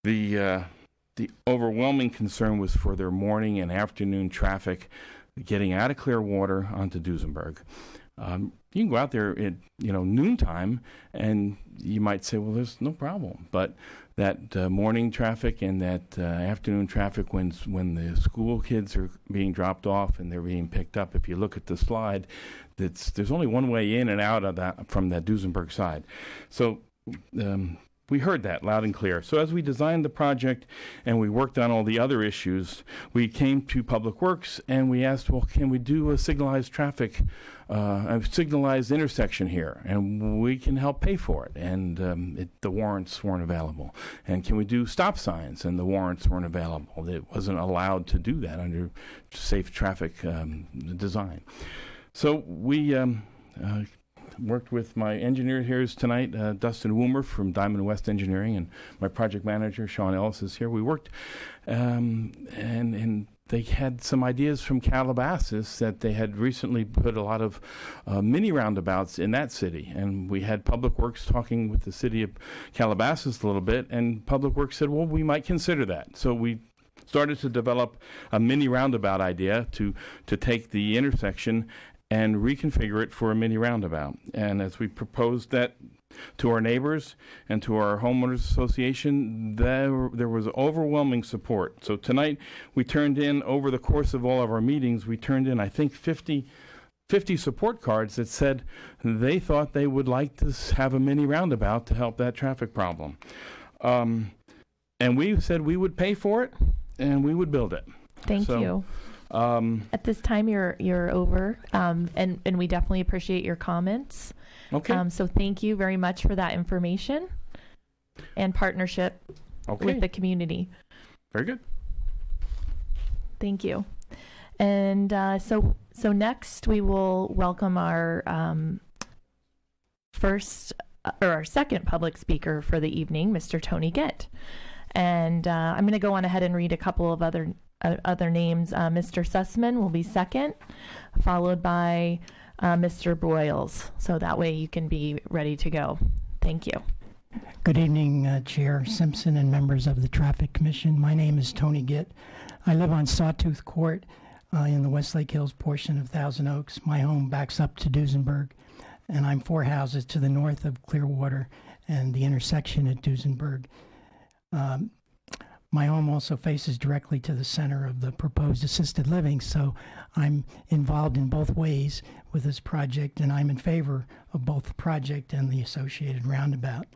the overwhelming concern was for their morning and afternoon traffic getting out of Clearwater onto Duesenberg. You can go out there at noontime, and you might say, well, there's no problem. But that morning traffic and that afternoon traffic when the school kids are being dropped off and they're being picked up, if you look at the slide, there's only one way in and out of that from that Duesenberg side. So we heard that loud and clear. So as we designed the project and we worked on all the other issues, we came to Public Works and we asked, well, can we do a signalized traffic, a signalized intersection here? And we can help pay for it. And the warrants weren't available. And can we do stop signs? And the warrants weren't available. It wasn't allowed to do that under safe traffic design. So we worked with my engineer here tonight, Dustin Woomer from Diamond West Engineering, and my project manager, Sean Ellis, is here. We worked, and they had some ideas from Calabasas that they had recently put a lot of mini roundabouts in that city. And we had Public Works talking with the city of Calabasas a little bit, and Public Works said, well, we might consider that. So we started to develop a mini roundabout idea to take the intersection and reconfigure it for a mini roundabout. And as we proposed that to our neighbors and to our homeowners association, there was overwhelming support. So tonight we turned in, over the course of all of our meetings, we turned in, I think, 50 support cards that said they thought they would like to have a mini roundabout to help that traffic problem. And we said we would pay for it and we would build it. Thank you. At this time, you're over, and we definitely appreciate your comments. Okay. So thank you very much for that information and partnership with the community. Very good. Thank you. And so next we will welcome our our second public speaker for the evening, Mr. Tony Gitt. And I'm going to go on ahead and read a couple of other names. Mr. Sussman will be second, followed by Mr. Broyles. So that way you can be ready to go. Thank you. Good evening, Chair Simpson and members of the Traffic Commission. My name is Tony Gitt. I live on Sawtooth Court in the Westlake Hills portion of Thousand Oaks. My home backs up to Duesenberg, and I'm 4 houses to the north of Clearwater and the intersection at Duesenberg. My home also faces directly to the center of the proposed assisted living, so I'm involved in both ways with this project, and I'm in favor of both the project and the associated roundabout.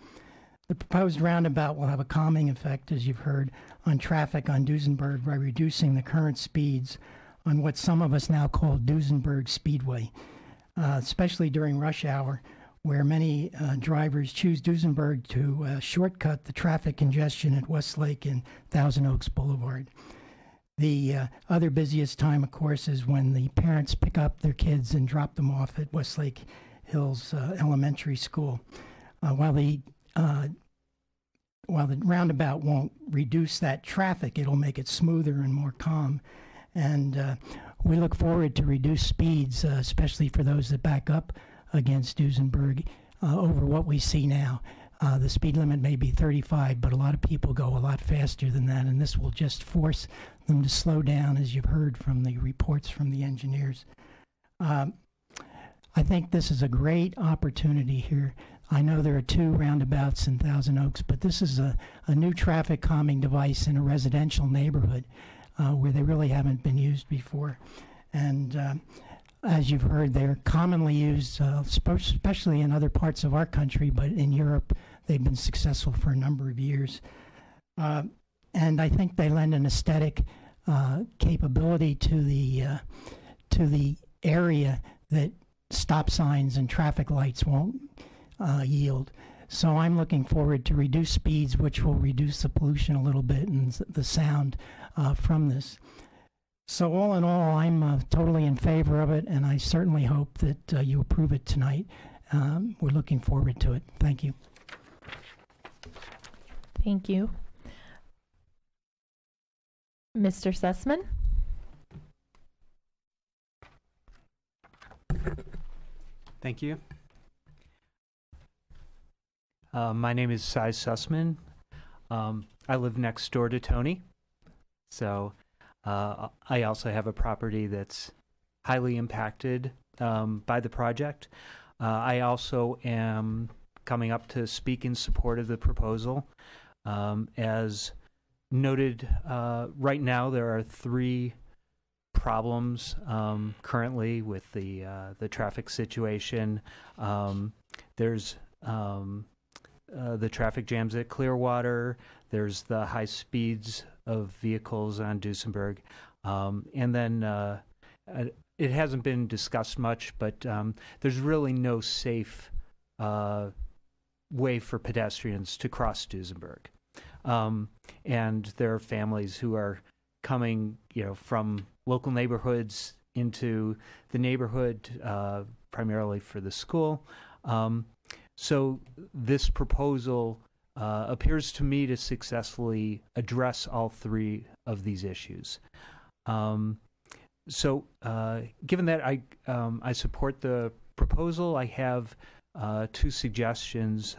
The proposed roundabout will have a calming effect, as you've heard, on traffic on Duesenberg by reducing the current speeds on what some of us now call Duesenberg Speedway, especially during rush hour, where many drivers choose Duesenberg to shortcut the traffic congestion at Westlake and Thousand Oaks Boulevard. The other busiest time, of course, is when the parents pick up their kids and drop them off at Westlake Hills Elementary School. While the roundabout won't reduce that traffic, it'll make it smoother and more calm. And we look forward to reduced speeds, especially for those that back up against Duesenberg over what we see now. The speed limit may be 35, but a lot of people go a lot faster than that, and this will just force them to slow down, as you've heard from the reports from the engineers. I think this is a great opportunity here. I know there are 2 roundabouts in Thousand Oaks, but this is a new traffic calming device in a residential neighborhood where they really haven't been used before. And as you've heard, they're commonly used, especially in other parts of our country, but in Europe, they've been successful for a number of years. And I think they lend an aesthetic capability to the area that stop signs and traffic lights won't yield. So I'm looking forward to reduced speeds, which will reduce the pollution a little bit and the sound from this. So all in all, I'm totally in favor of it, and I certainly hope that you approve it tonight. we're looking forward to it. Thank you. Thank you. Mr. Sussman? Thank you. My name is Cy Sussman. I live next door to Tony. So I also have a property that's highly impacted by the project. I also am coming up to speak in support of the proposal. As noted, right now there are 3 problems currently with the traffic situation. There's the traffic jams at Clearwater. There's the high speeds of vehicles on Duesenberg. And then it hasn't been discussed much, but there's really no safe way for pedestrians to cross Duesenberg. And there are families who are coming, from local neighborhoods into the neighborhood, primarily for the school. So this proposal appears to me to successfully address all 3 of these issues. So given that I support the proposal, I have 2 suggestions.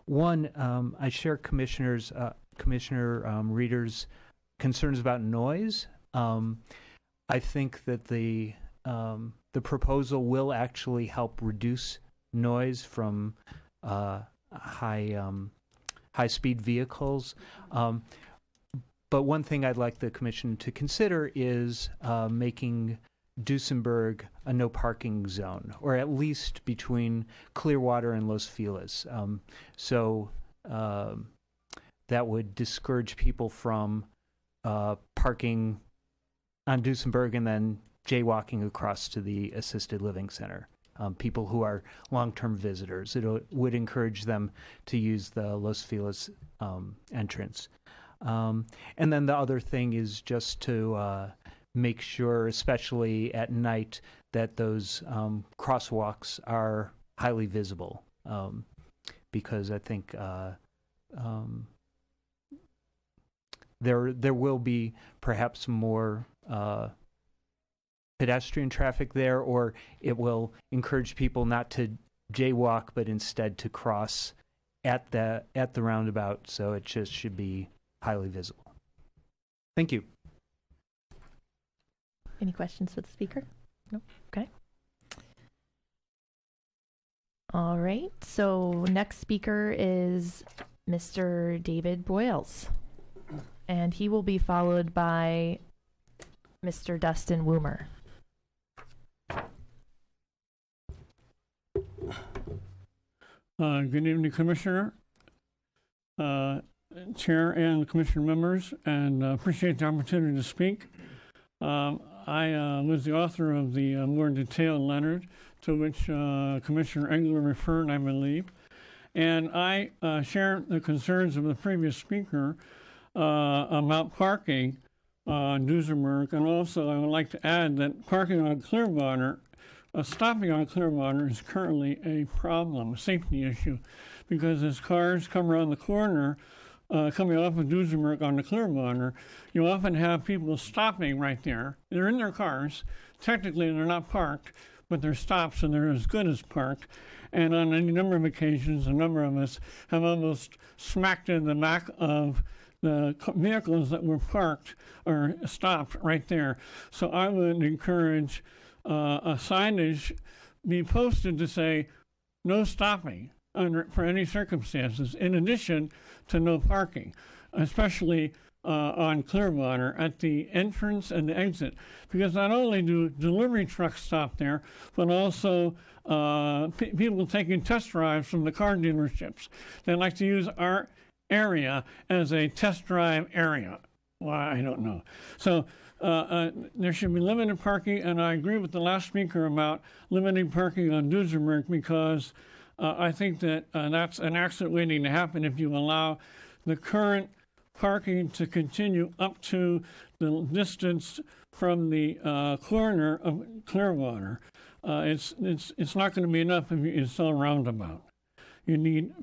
One, I share Commissioner Reeder's concerns about noise. I think that the proposal will actually help reduce noise from high-speed vehicles. But one thing I'd like the Commission to consider is making Duesenberg a no parking zone, or at least between Clearwater and Los Feliz. So that would discourage people from parking on Duesenberg and then jaywalking across to the assisted living center. People who are long-term visitors. It would encourage them to use the Los Feliz entrance. And then the other thing is just to make sure, especially at night, that those crosswalks are highly visible, because I think there will be perhaps more pedestrian traffic there, or it will encourage people not to jaywalk, but instead to cross at the roundabout. So it just should be highly visible. Thank you. Any questions for the speaker? No? Okay. All right. So next speaker is Mr. David Broyles, and he will be followed by Mr. Dustin Woomer. Good evening, Commissioner, Chair, and Commissioner members, and appreciate the opportunity to speak. I was the author of the more detailed letter to which Commissioner Engler referred, I believe, and I share the concerns of the previous speaker about parking on Duesenberg, and also I would like to add that parking on Clearwater, stopping on Clearwater is currently a problem, a safety issue, because as cars come around the corner, coming off of Duesenberg on the Clearwater, you often have people stopping right there. They're in their cars. Technically, they're not parked, but they're stopped, so they're as good as parked. And on any number of occasions, a number of us have almost smacked in the back of the vehicles that were parked or stopped right there. So I would encourage a signage be posted to say no stopping for any circumstances, in addition to no parking, especially on Clearwater at the entrance and the exit, because not only do delivery trucks stop there, but also people taking test drives from the car dealerships. They like to use our area as a test drive area. Why, I don't know. So there should be limited parking, and I agree with the last speaker about limiting parking on Duesenberg, because I think that that's an accident waiting to happen if you allow the current parking to continue up to the distance from the corner of Clearwater. It's not going to be enough if you install a roundabout. You need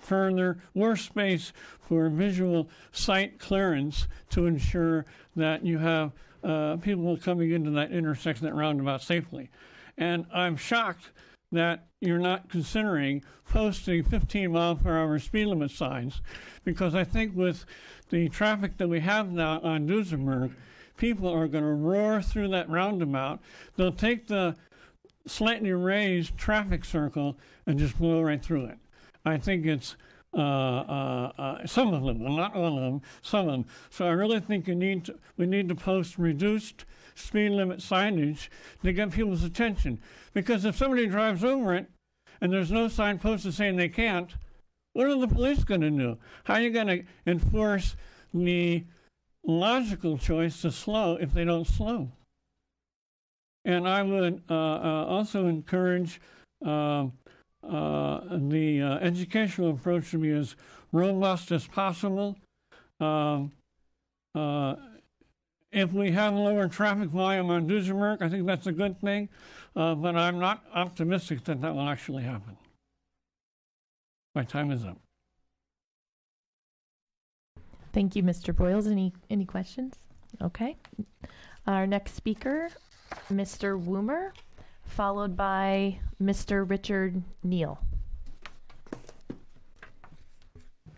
more space for visual sight clearance to ensure that you have people coming into that intersection, that roundabout, safely. And I'm shocked that you're not considering posting 15-mile-per-hour speed limit signs, because I think with the traffic that we have now on Duesenberg, people are going to roar through that roundabout. They'll take the slightly raised traffic circle and just blow right through it. I think it's some of them, not all of them, some of them. So I really think we need to post reduced speed limit signage to get people's attention. Because if somebody drives over it and there's no sign posted saying they can't, what are the police going to do? How are you going to enforce the logical choice to slow if they don't slow? And I would also encourage the educational approach to be as robust as possible. If we have lower traffic volume on Duesenberg, I think that's a good thing, but I'm not optimistic that that will actually happen. My time is up. Thank you, Mr. Boyles. Any questions? Okay. Our next speaker, Mr. Woomer, followed by Mr. Richard Neal.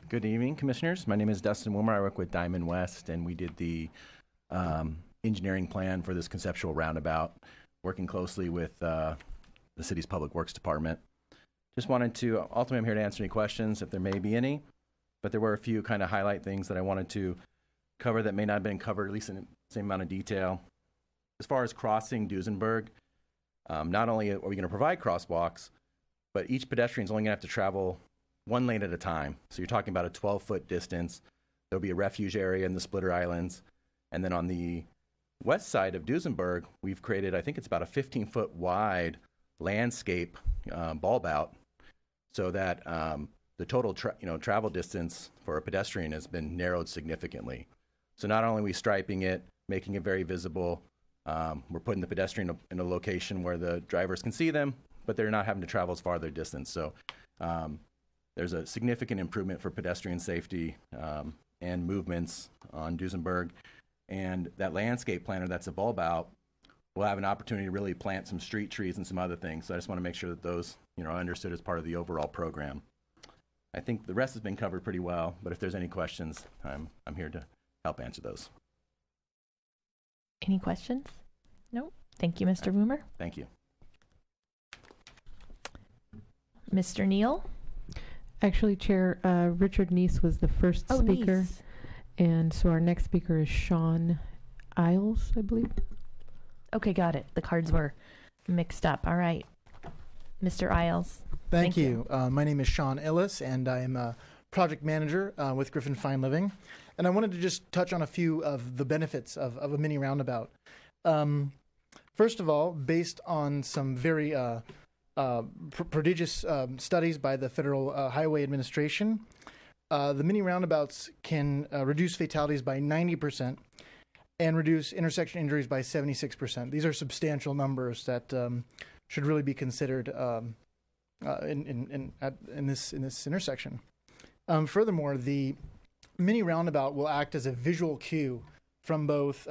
Good evening, Commissioners. My name is Dustin Woomer. I work with Diamond West, and we did the engineering plan for this conceptual roundabout, working closely with the city's Public Works Department. Just wanted to, ultimately I'm here to answer any questions if there may be any, but there were a few kind of highlight things that I wanted to cover that may not have been covered, at least in the same amount of detail. As far as crossing Duesenberg, not only are we going to provide crosswalks, but each pedestrian is only going to have to travel one lane at a time. So you're talking about a 12-foot distance. There'll be a refuge area in the Splitter Islands. And then on the west side of Duesenberg, we've created, I think it's about a 15-foot wide landscape bulb out, so that the total travel distance for a pedestrian has been narrowed significantly. So not only are we striping it, making it very visible, we're putting the pedestrian in a location where the drivers can see them, but they're not having to travel as far their distance. So there's a significant improvement for pedestrian safety and movements on Duesenberg. And that landscape planner that's a bulb out will have an opportunity to really plant some street trees and some other things. So I just want to make sure that those are understood as part of the overall program. I think the rest has been covered pretty well, but if there's any questions, I'm here to help answer those. Any questions? No. Thank you, Mr. Woomer. Thank you. Mr. Neal? Actually, Chair, Richard Neese was the first speaker. Neese. And so our next speaker is Sean Isles, I believe. Okay, got it. The cards were mixed up. All right. Mr. Isles. Thank you. My name is Sean Illis, and I am a project manager with Griffin Fine Living. And I wanted to just touch on a few of the benefits of a mini roundabout. First of all, based on some very prodigious studies by the Federal Highway Administration, the mini roundabouts can reduce fatalities by 90% and reduce intersection injuries by 76%. These are substantial numbers that should really be considered in this intersection. Furthermore, the mini roundabout will act as a visual cue from both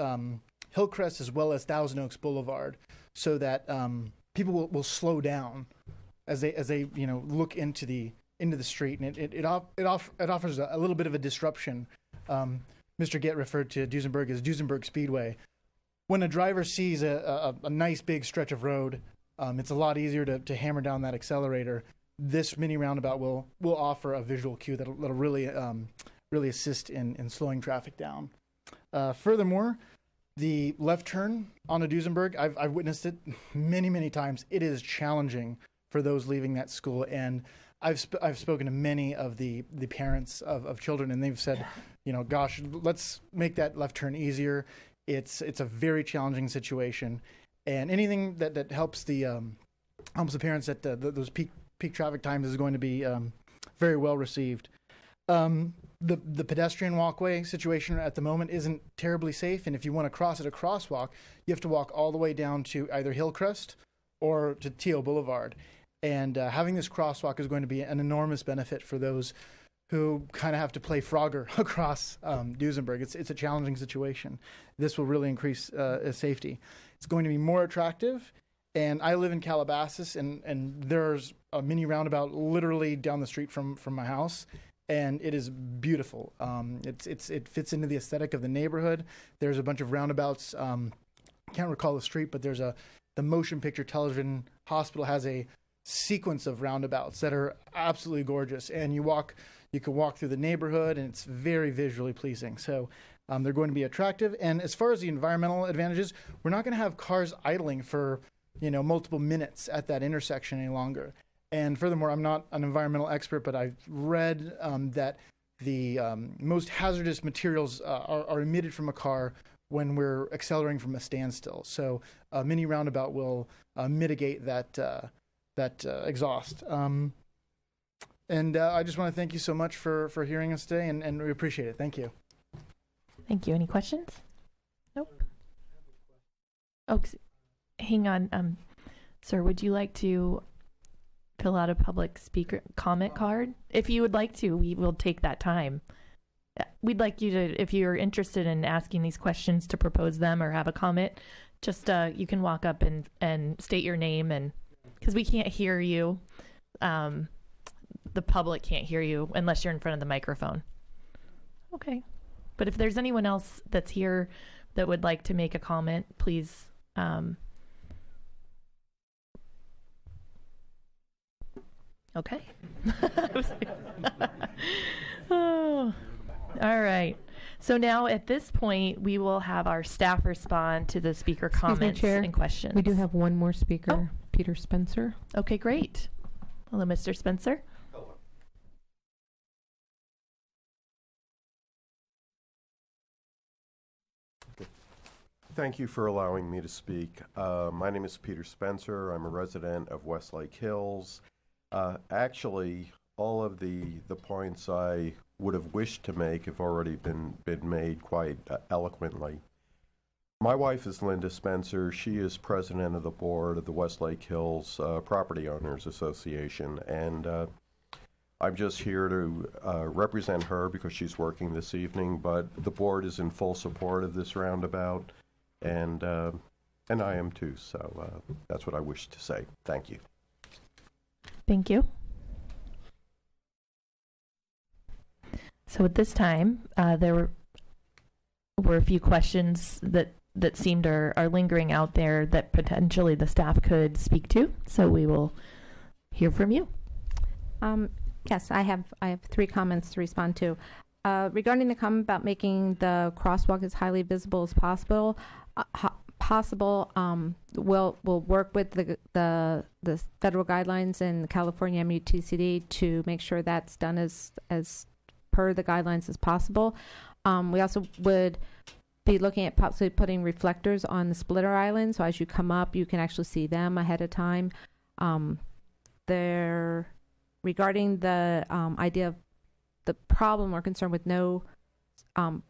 Hillcrest as well as Thousand Oaks Boulevard, so that people will slow down as they look into the street, and it offers a little bit of a disruption. Mr. Gett referred to Duesenberg as Duesenberg Speedway. When a driver sees a nice big stretch of road, it's a lot easier to hammer down that accelerator. This mini roundabout will offer a visual cue that'll really assist in slowing traffic down. Furthermore, the left turn onto Duesenberg, I've witnessed it many times. It is challenging for those leaving that school, and I've spoken to many of the parents of children, and they've said, gosh, let's make that left turn easier. It's a very challenging situation, and anything that helps the parents at those peak traffic times is going to be very well received. The the pedestrian walkway situation at the moment isn't terribly safe, and if you want to cross at a crosswalk, you have to walk all the way down to either Hillcrest or to Teal Boulevard. And having this crosswalk is going to be an enormous benefit for those who kind of have to play Frogger across Duesenberg. It's a challenging situation. This will really increase safety. It's going to be more attractive. And I live in Calabasas, and there's a mini roundabout literally down the street from my house, and it is beautiful. It fits into the aesthetic of the neighborhood. There's a bunch of roundabouts. Can't recall the street, but there's the Motion Picture Television Hospital has a sequence of roundabouts that are absolutely gorgeous, and you can walk through the neighborhood, and it's very visually pleasing. So they're going to be attractive. And as far as the environmental advantages, we're not going to have cars idling for multiple minutes at that intersection any longer. And furthermore, I'm not an environmental expert, but I've read that the most hazardous materials are emitted from a car when we're accelerating from a standstill. So a mini roundabout will mitigate that exhaust. And I just want to thank you so much for hearing us today, and we appreciate it. Thank you. Thank you. Any questions? Nope. Oh, hang on. Sir, would you like to fill out a public speaker comment card? If you would like to, we will take that time. We'd like you to, if you're interested in asking these questions, to propose them or have a comment, just you can walk up and state your name, and because we can't hear you. The public can't hear you unless you're in front of the microphone. Okay. But if there's anyone else that's here that would like to make a comment, please. Okay. Oh, all right. So now at this point, we will have our staff respond to the speaker comments Chair, and questions. we do have one more speaker, Peter Spencer. Okay, great. Hello, Mr. Spencer. Thank you for allowing me to speak. My name is Peter Spencer. I'm a resident of Westlake Hills. Actually, all of the points I would have wished to make have already been made quite eloquently. My wife is Linda Spencer. She is president of the board of the Westlake Hills Property Owners Association, and I'm just here to represent her because she's working this evening, but the board is in full support of this roundabout. And I am too, so that's what I wish to say. Thank you. Thank you. So at this time, there were a few questions that seemed are lingering out there that potentially the staff could speak to. So we will hear from you. Yes, I have 3 comments to respond to. Regarding the comment about making the crosswalk as highly visible as possible, we'll work with the federal guidelines and the California MUTCD to make sure that's done as per the guidelines as possible. We also would be looking at possibly putting reflectors on the splitter island, so as you come up, you can actually see them ahead of time. Regarding the idea of the problem or concern with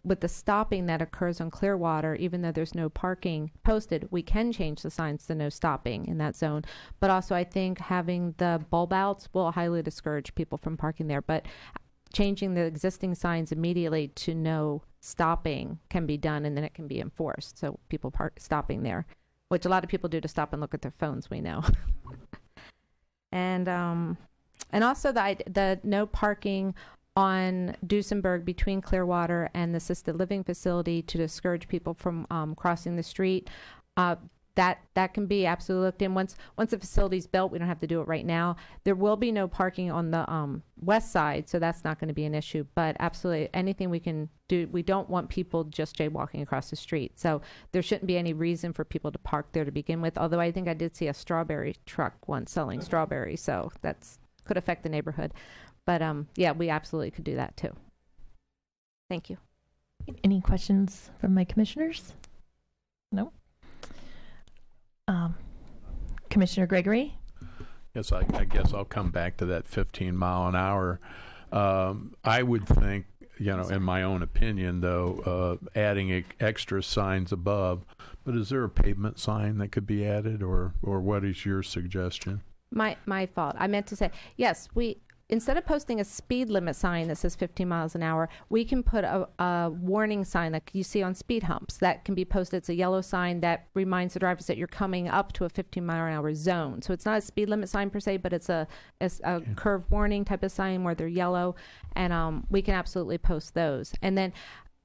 with the stopping that occurs on Clearwater, even though there's no parking posted, we can change the signs to no stopping in that zone. But also I think having the bulb outs will highly discourage people from parking there. But changing the existing signs immediately to no stopping can be done, and then it can be enforced. So people stopping there, which a lot of people do to stop and look at their phones, we know. And also the no parking on Duesenberg between Clearwater and the assisted living facility to discourage people from crossing the street. That can be absolutely looked in. Once the facility's built, we don't have to do it right now. There will be no parking on the west side, so that's not going to be an issue. But absolutely anything we can do. We don't want people just jaywalking across the street. So there shouldn't be any reason for people to park there to begin with, although I think I did see a strawberry truck once selling strawberries, so that's could affect the neighborhood. But yeah, we absolutely could do that too. Thank you. Any questions from my commissioners? No. Commissioner Gregory? Yes, I guess I'll come back to that 15 mile an hour. I would think in my own opinion, though, adding extra signs above. But is there a pavement sign that could be added, or what is your suggestion? My fault. I meant to say, yes, instead of posting a speed limit sign that says 15 miles an hour, we can put a warning sign like you see on speed humps that can be posted. It's a yellow sign that reminds the drivers that you're coming up to a 15 mile an hour zone. So it's not a speed limit sign per se, but it's a curve warning type of sign where they're yellow, and we can absolutely post those. And then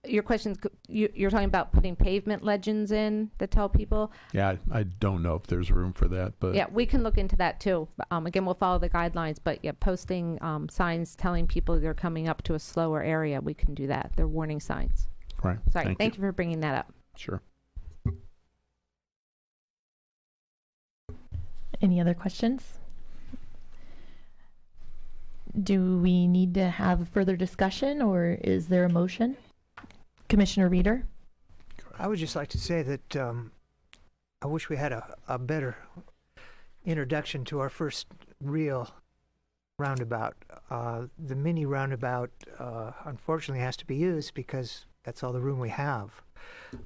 your questions, you're talking about putting pavement legends in that tell people? Yeah, I don't know if there's room for that, but yeah, we can look into that too. Again, we'll follow the guidelines, but yeah, posting signs telling people they're coming up to a slower area, we can do that. They're warning signs. Right. Sorry. Thank you for bringing that up. Sure. Any other questions? Do we need to have further discussion, or is there a motion? Commissioner Reeder? I would just like to say that I wish we had a better introduction to our first real roundabout. The mini roundabout unfortunately has to be used because that's all the room we have.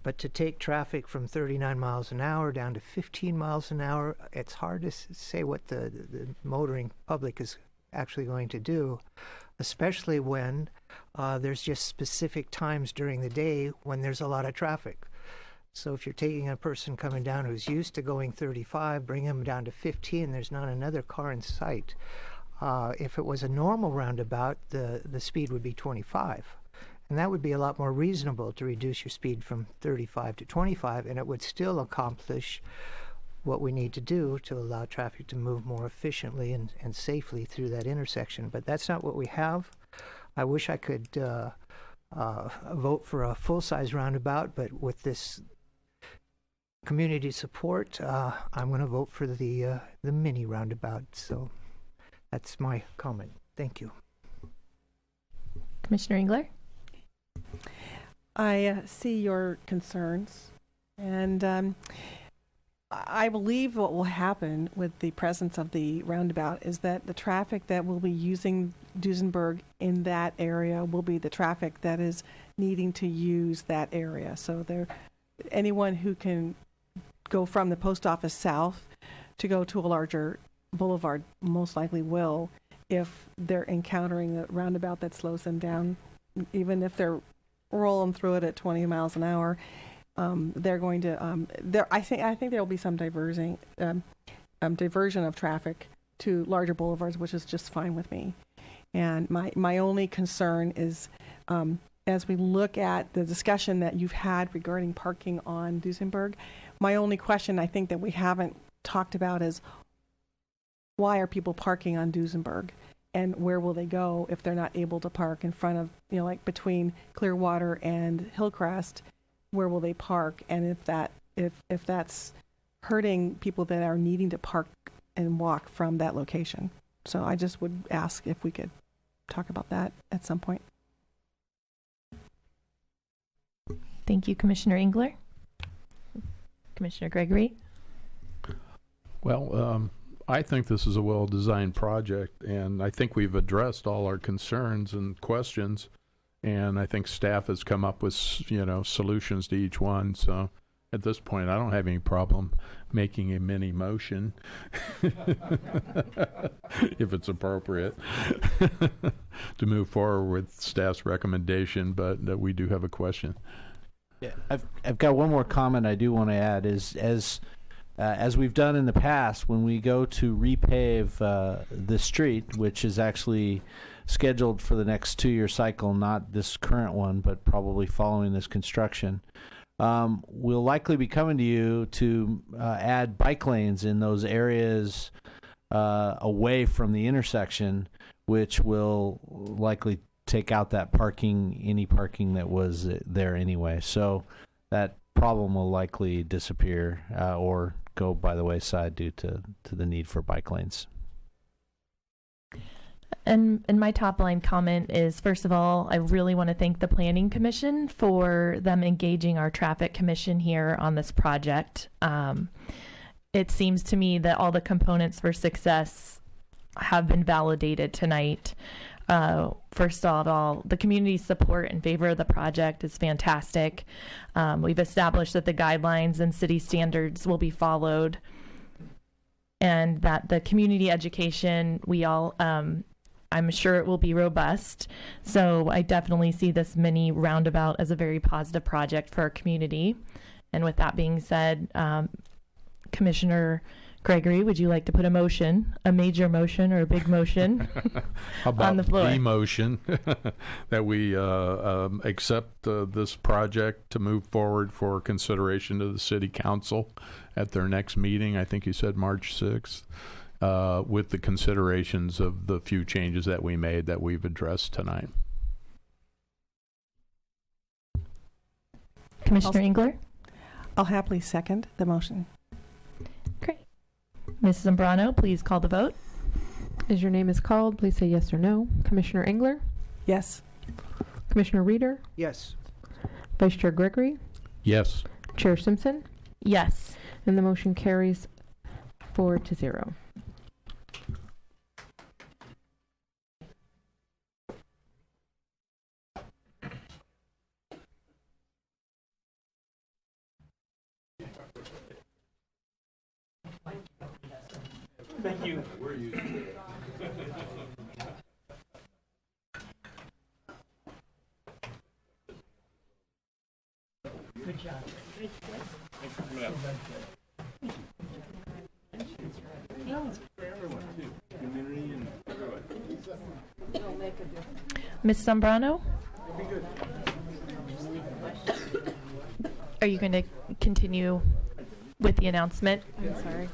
But to take traffic from 39 miles an hour down to 15 miles an hour, it's hard to say what the motoring public is actually going to do, especially when there's just specific times during the day when there's a lot of traffic. So if you're taking a person coming down who's used to going 35, bring them down to 15, there's not another car in sight. If it was a normal roundabout, the speed would be 25. And that would be a lot more reasonable to reduce your speed from 35 to 25, and it would still accomplish what we need to do to allow traffic to move more efficiently and safely through that intersection. But that's not what we have. I wish I could vote for a full-size roundabout, but with this community support, I'm going to vote for the mini roundabout. So that's my comment. Thank you. Commissioner Engler? I see your concerns, and I believe what will happen with the presence of the roundabout is that the traffic that will be using Duesenberg in that area will be the traffic that is needing to use that area. So anyone who can go from the post office south to go to a larger boulevard most likely will, if they're encountering the roundabout that slows them down, even if they're rolling through it at 20 miles an hour. They're going to. I think there will be some diversion of traffic to larger boulevards, which is just fine with me. And my only concern is, as we look at the discussion that you've had regarding parking on Duesenberg, my only question I think that we haven't talked about is, why are people parking on Duesenberg, and where will they go if they're not able to park in front of, like between Clearwater and Hillcrest? Where will they park? And if that's hurting people that are needing to park and walk from that location. So I just would ask if we could talk about that at some point. Thank you, Commissioner Engler. Commissioner Gregory? Well, I think this is a well-designed project, and I think we've addressed all our concerns and questions. And I think staff has come up with, solutions to each one. So at this point, I don't have any problem making a mini motion, if it's appropriate, to move forward with staff's recommendation. But we do have a question. Yeah, I've got one more comment I do want to add. Is as we've done in the past, when we go to repave the street, which is actually scheduled for the next 2-year cycle, not this current one, but probably following this construction, we'll likely be coming to you to add bike lanes in those areas away from the intersection, which will likely take out that any parking that was there anyway. So that problem will likely disappear or go by the wayside due to the need for bike lanes. And my top line comment is, first of all, I really want to thank the Planning Commission for them engaging our Traffic Commission here on this project. It seems to me that all the components for success have been validated tonight. first of all, the community support in favor of the project is fantastic. We've established that the guidelines and city standards will be followed, and that the community education, I'm sure it will be robust. So I definitely see this mini roundabout as a very positive project for our community. And with that being said, Commissioner Gregory, would you like to put a major motion or a big motion How about on the floor? the motion that we accept this project to move forward for consideration to the City Council at their next meeting? I think you said March 6th, with the considerations of the few changes that we made that we've addressed tonight. Commissioner Engler? I'll happily second the motion. Great. Mrs. Zambrano, please call the vote. As your name is called, please say yes or no. Commissioner Engler? Yes. Commissioner Reeder? Yes. Vice Chair Gregory? Yes. Chair Simpson? Yes. And the motion carries 4-0. Thank you. Good job. Thanks for coming out. For everyone, too. Community and everyone. Ms. Zambrano? Are you going to continue with the announcement? I'm sorry.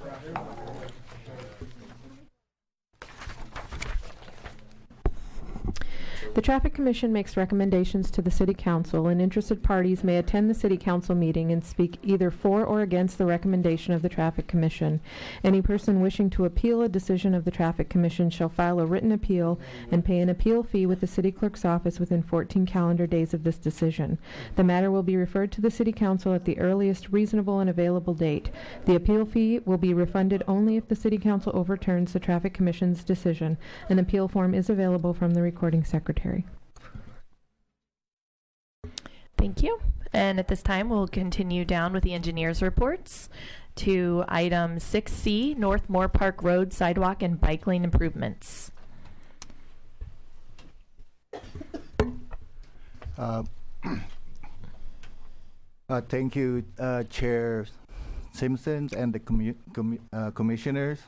The Traffic Commission makes recommendations to the City Council, and interested parties may attend the City Council meeting and speak either for or against the recommendation of the Traffic Commission. Any person wishing to appeal a decision of the Traffic Commission shall file a written appeal and pay an appeal fee with the City Clerk's office within 14 calendar days of this decision. The matter will be referred to the City Council at the earliest reasonable and available date. The appeal fee will be refunded only if the City Council overturns the Traffic Commission's decision. An appeal form is available from the recording secretary. Thank you. And at this time, we'll continue down with the engineer's reports to item 6C, Northmoor Park Road Sidewalk and Bike Lane Improvements. Thank you, Chair Simpson and the commissioners.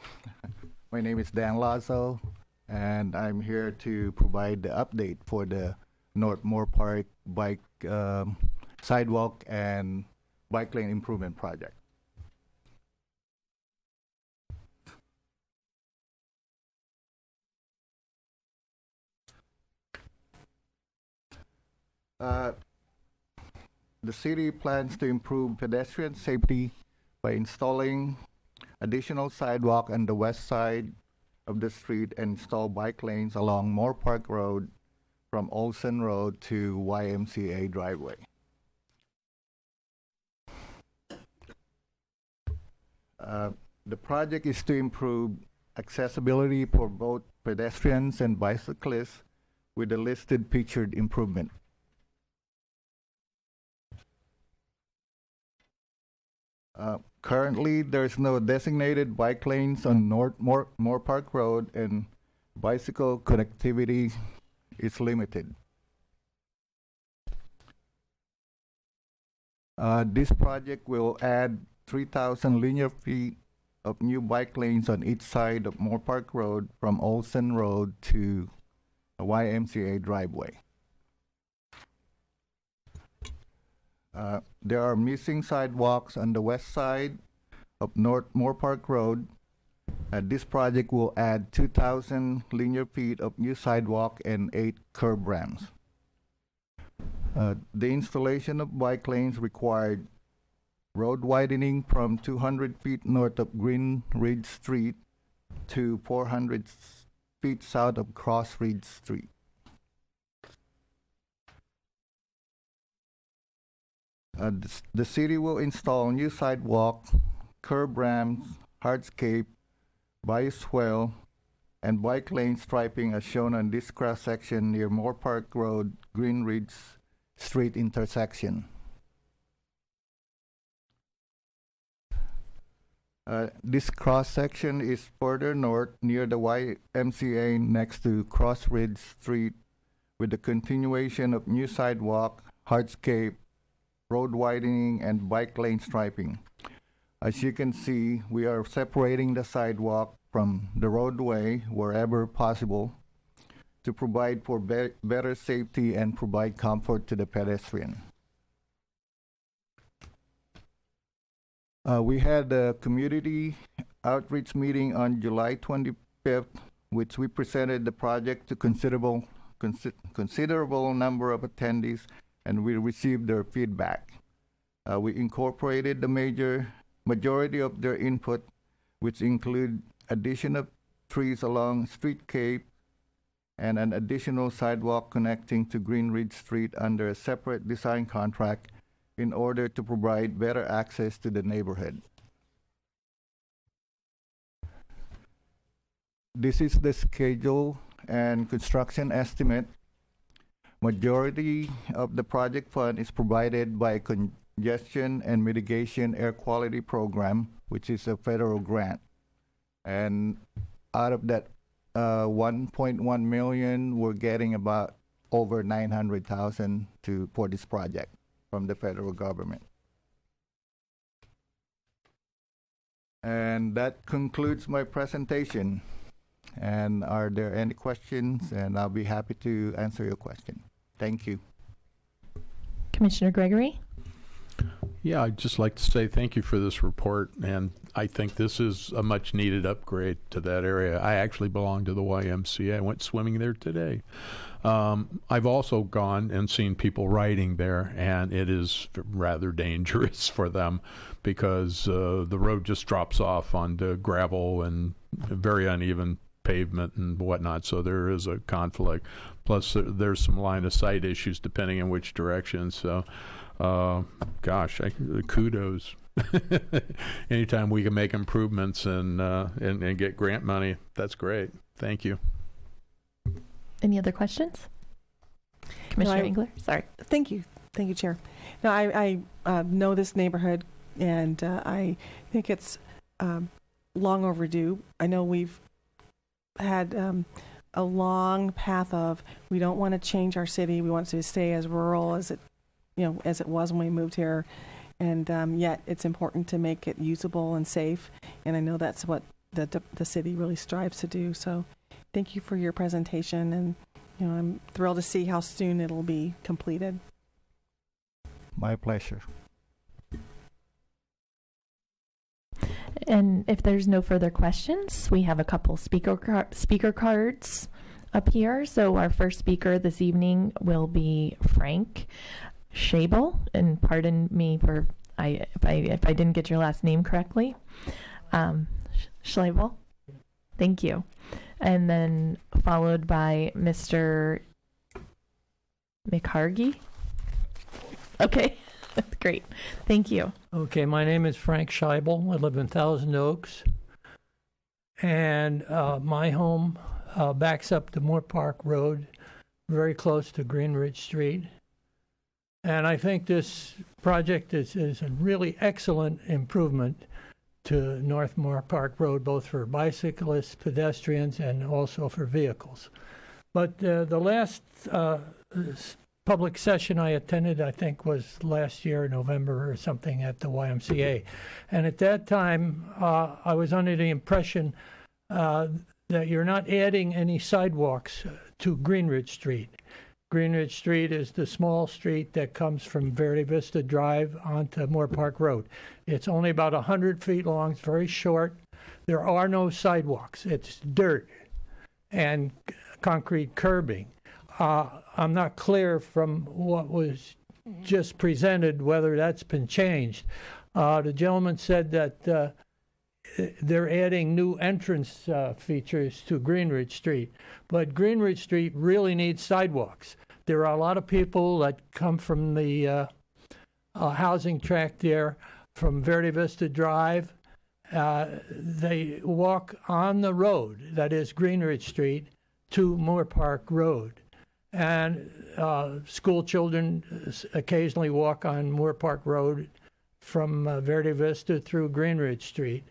My name is Dan Lazo, and I'm here to provide the update for the Northmoor Park Bike Sidewalk and Bike Lane Improvement Project. The city plans to improve pedestrian safety by installing additional sidewalk on the west side of the street and install bike lanes along Moore Park Road from Olsen Road to YMCA driveway. The project is to improve accessibility for both pedestrians and bicyclists with the listed pictured improvement. Currently, there's no designated bike lanes on Moore Park Road, and bicycle connectivity is limited. This project will add 3,000 linear feet of new bike lanes on each side of Moore Park Road from Olsen Road to a YMCA driveway. There are missing sidewalks on the west side of Northmoor Park Road. This project will add 2,000 linear feet of new sidewalk and 8 curb ramps. The installation of bike lanes required road widening from 200 feet north of Green Ridge Street to 400 feet south of Cross Ridge Street. The city will install new sidewalk, curb ramps, hardscape, bioswale, and bike lane striping as shown on this cross-section near Moore Park Road, Greenridge Street intersection. This cross-section is further north near the YMCA next to Crossridge Street with the continuation of new sidewalk, hardscape, road widening, and bike lane striping. As you can see, we are separating the sidewalk from the roadway wherever possible to provide for better safety and provide comfort to the pedestrian. We had a community outreach meeting on July 25th, which we presented the project to considerable number of attendees, and we received their feedback. We incorporated the majority of their input, which include addition of trees along streetscape and an additional sidewalk connecting to Greenridge Street under a separate design contract in order to provide better access to the neighborhood. This is the schedule and construction estimate. Majority of the project fund is provided by Congestion and Mitigation Air Quality Program, which is a federal grant. And out of that 1.1 million, we're getting about over 900,000 for this project from the federal government. And that concludes my presentation. And are there any questions? And I'll be happy to answer your question. Thank you. Commissioner Gregory? Yeah, I'd just like to say thank you for this report, and I think this is a much needed upgrade to that area. I actually belong to the YMCA. I went swimming there today. I've also gone and seen people riding there, and it is rather dangerous for them because the road just drops off onto gravel and very uneven pavement and whatnot, so there is a conflict. Plus, there's some line of sight issues depending in which direction. So, gosh, kudos. Anytime we can make improvements and get grant money, that's great. Thank you. Any other questions? Commissioner Engler? Sorry. Thank you, Chair. No, I know this neighborhood, and I think it's long overdue. I know we've had a long path of we don't want to change our city. We want to stay as rural as it was when we moved here, and yet it's important to make it usable and safe. And I know that's what the city really strives to do. So, thank you for your presentation, and I'm thrilled to see how soon it'll be completed. My pleasure. And if there's no further questions, we have a couple speaker cards up here. So our first speaker this evening will be Frank Schabel, and pardon me for if I didn't get your last name correctly. Schabel, thank you. And then followed by Mr. McHargy. Okay. Great. Thank you. Okay, my name is Frank Scheibel. I live in Thousand Oaks. And my home backs up to Moore Park Road, very close to Greenridge Street. And I think this project is a really excellent improvement to Northmoor Park Road, both for bicyclists, pedestrians, and also for vehicles. But the last public session I attended, I think, was last year, November or something, at the YMCA. And at that time, I was under the impression that you're not adding any sidewalks to Greenridge Street. Greenridge Street is the small street that comes from Verde Vista Drive onto Moore Park Road. It's only about 100 feet long. It's very short. There are no sidewalks. It's dirt and concrete curbing. I'm not clear from what was just presented whether that's been changed. The gentleman said that they're adding new entrance features to Greenridge Street, but Greenridge Street really needs sidewalks. There are a lot of people that come from the housing tract there, from Verde Vista Drive they walk on the road, that is Greenridge Street, to Moore Park Road. And school children occasionally walk on Moore Park Road from Verde Vista through Greenridge Street.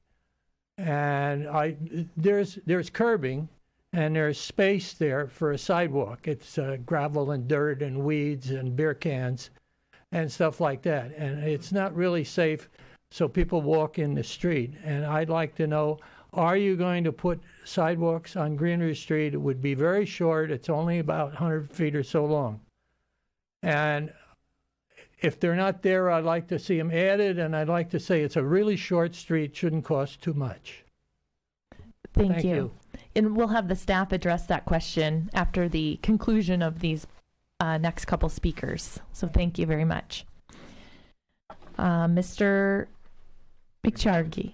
And there's curbing, and there's space there for a sidewalk. It's gravel and dirt and weeds and beer cans and stuff like that. And it's not really safe, so people walk in the street. And I'd like to know, are you going to put sidewalks on Greenridge Street? It would be very short. It's only about 100 feet or so long. And if they're not there, I'd like to see them added, and I'd like to say it's a really short street, shouldn't cost too much. Thank you. And we'll have the staff address that question after the conclusion of these next couple speakers. So thank you very much. Mr. McChargy.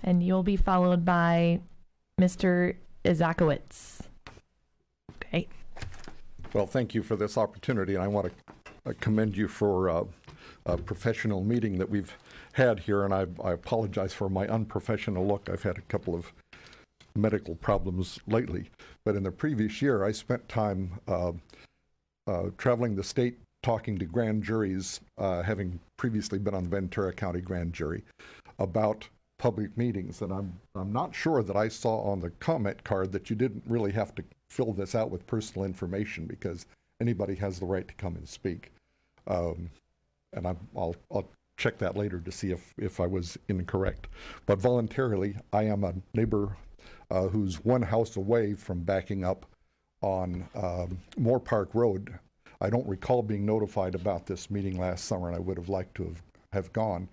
And you'll be followed by Mr. Izakowicz. Okay. Well, thank you for this opportunity, and I want to commend you for a professional meeting that we've had here, and I apologize for my unprofessional look. I've had a couple of medical problems lately, but in the previous year, I spent time traveling the state talking to grand juries, having previously been on Ventura County grand jury, about public meetings, and I'm not sure that I saw on the comment card that you didn't really have to fill this out with personal information, because anybody has the right to come and speak. And I'll check that later to see if I was incorrect. But voluntarily, I am a neighbor who's one house away from backing up on Moore Park Road. I don't recall being notified about this meeting last summer, and I would have liked to have gone.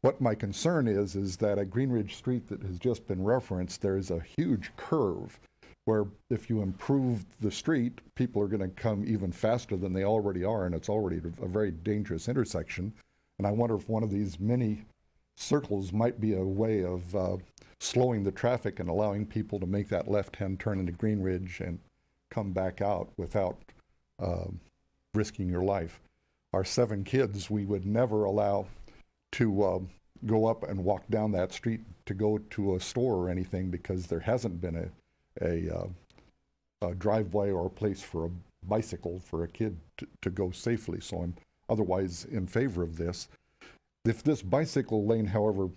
What my concern is that at Greenridge Street that has just been referenced, there is a huge curve where if you improve the street, people are going to come even faster than they already are, and it's already a very dangerous intersection. And I wonder if one of these mini circles might be a way of slowing the traffic and allowing people to make that left-hand turn into Greenridge and come back out without risking your life. Our 7 kids, we would never allow to go up and walk down that street to go to a store or anything, because there hasn't been a driveway or a place for a bicycle for a kid to go safely. So I'm otherwise in favor of this. If this bicycle lane, however,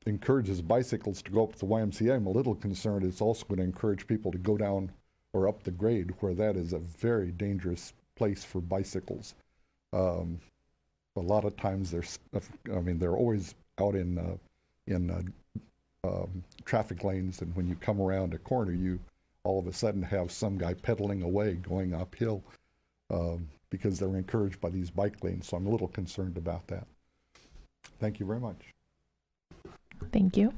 encourages bicycles to go up the YMCA, I'm a little concerned it's also going to encourage people to go down or up the grade, where that is a very dangerous place for bicycles. A lot of times they're always out in traffic lanes, and when you come around a corner, you all of a sudden have some guy pedaling away going uphill because they're encouraged by these bike lanes. So I'm a little concerned about that. Thank you very much. Thank you.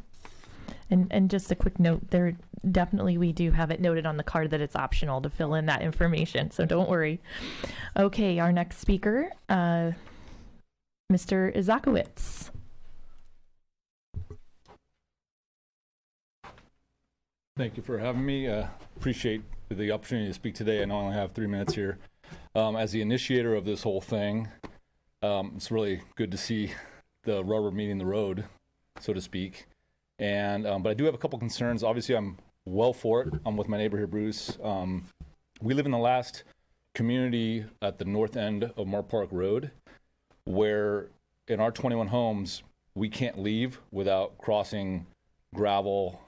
And just a quick note, there definitely we do have it noted on the card that it's optional to fill in that information, so don't worry. Okay, our next speaker, Mr. Izakowicz. Thank you for having me. Appreciate the opportunity to speak today. I know I only have 3 minutes here. As the initiator of this whole thing, it's really good to see the rubber meeting the road, so to speak. And but I do have a couple concerns. Obviously, I'm well for it. I'm with my neighbor here, Bruce. We live in the last community at the north end of Moore Park Road, where in our 21 homes, we can't leave without crossing gravel,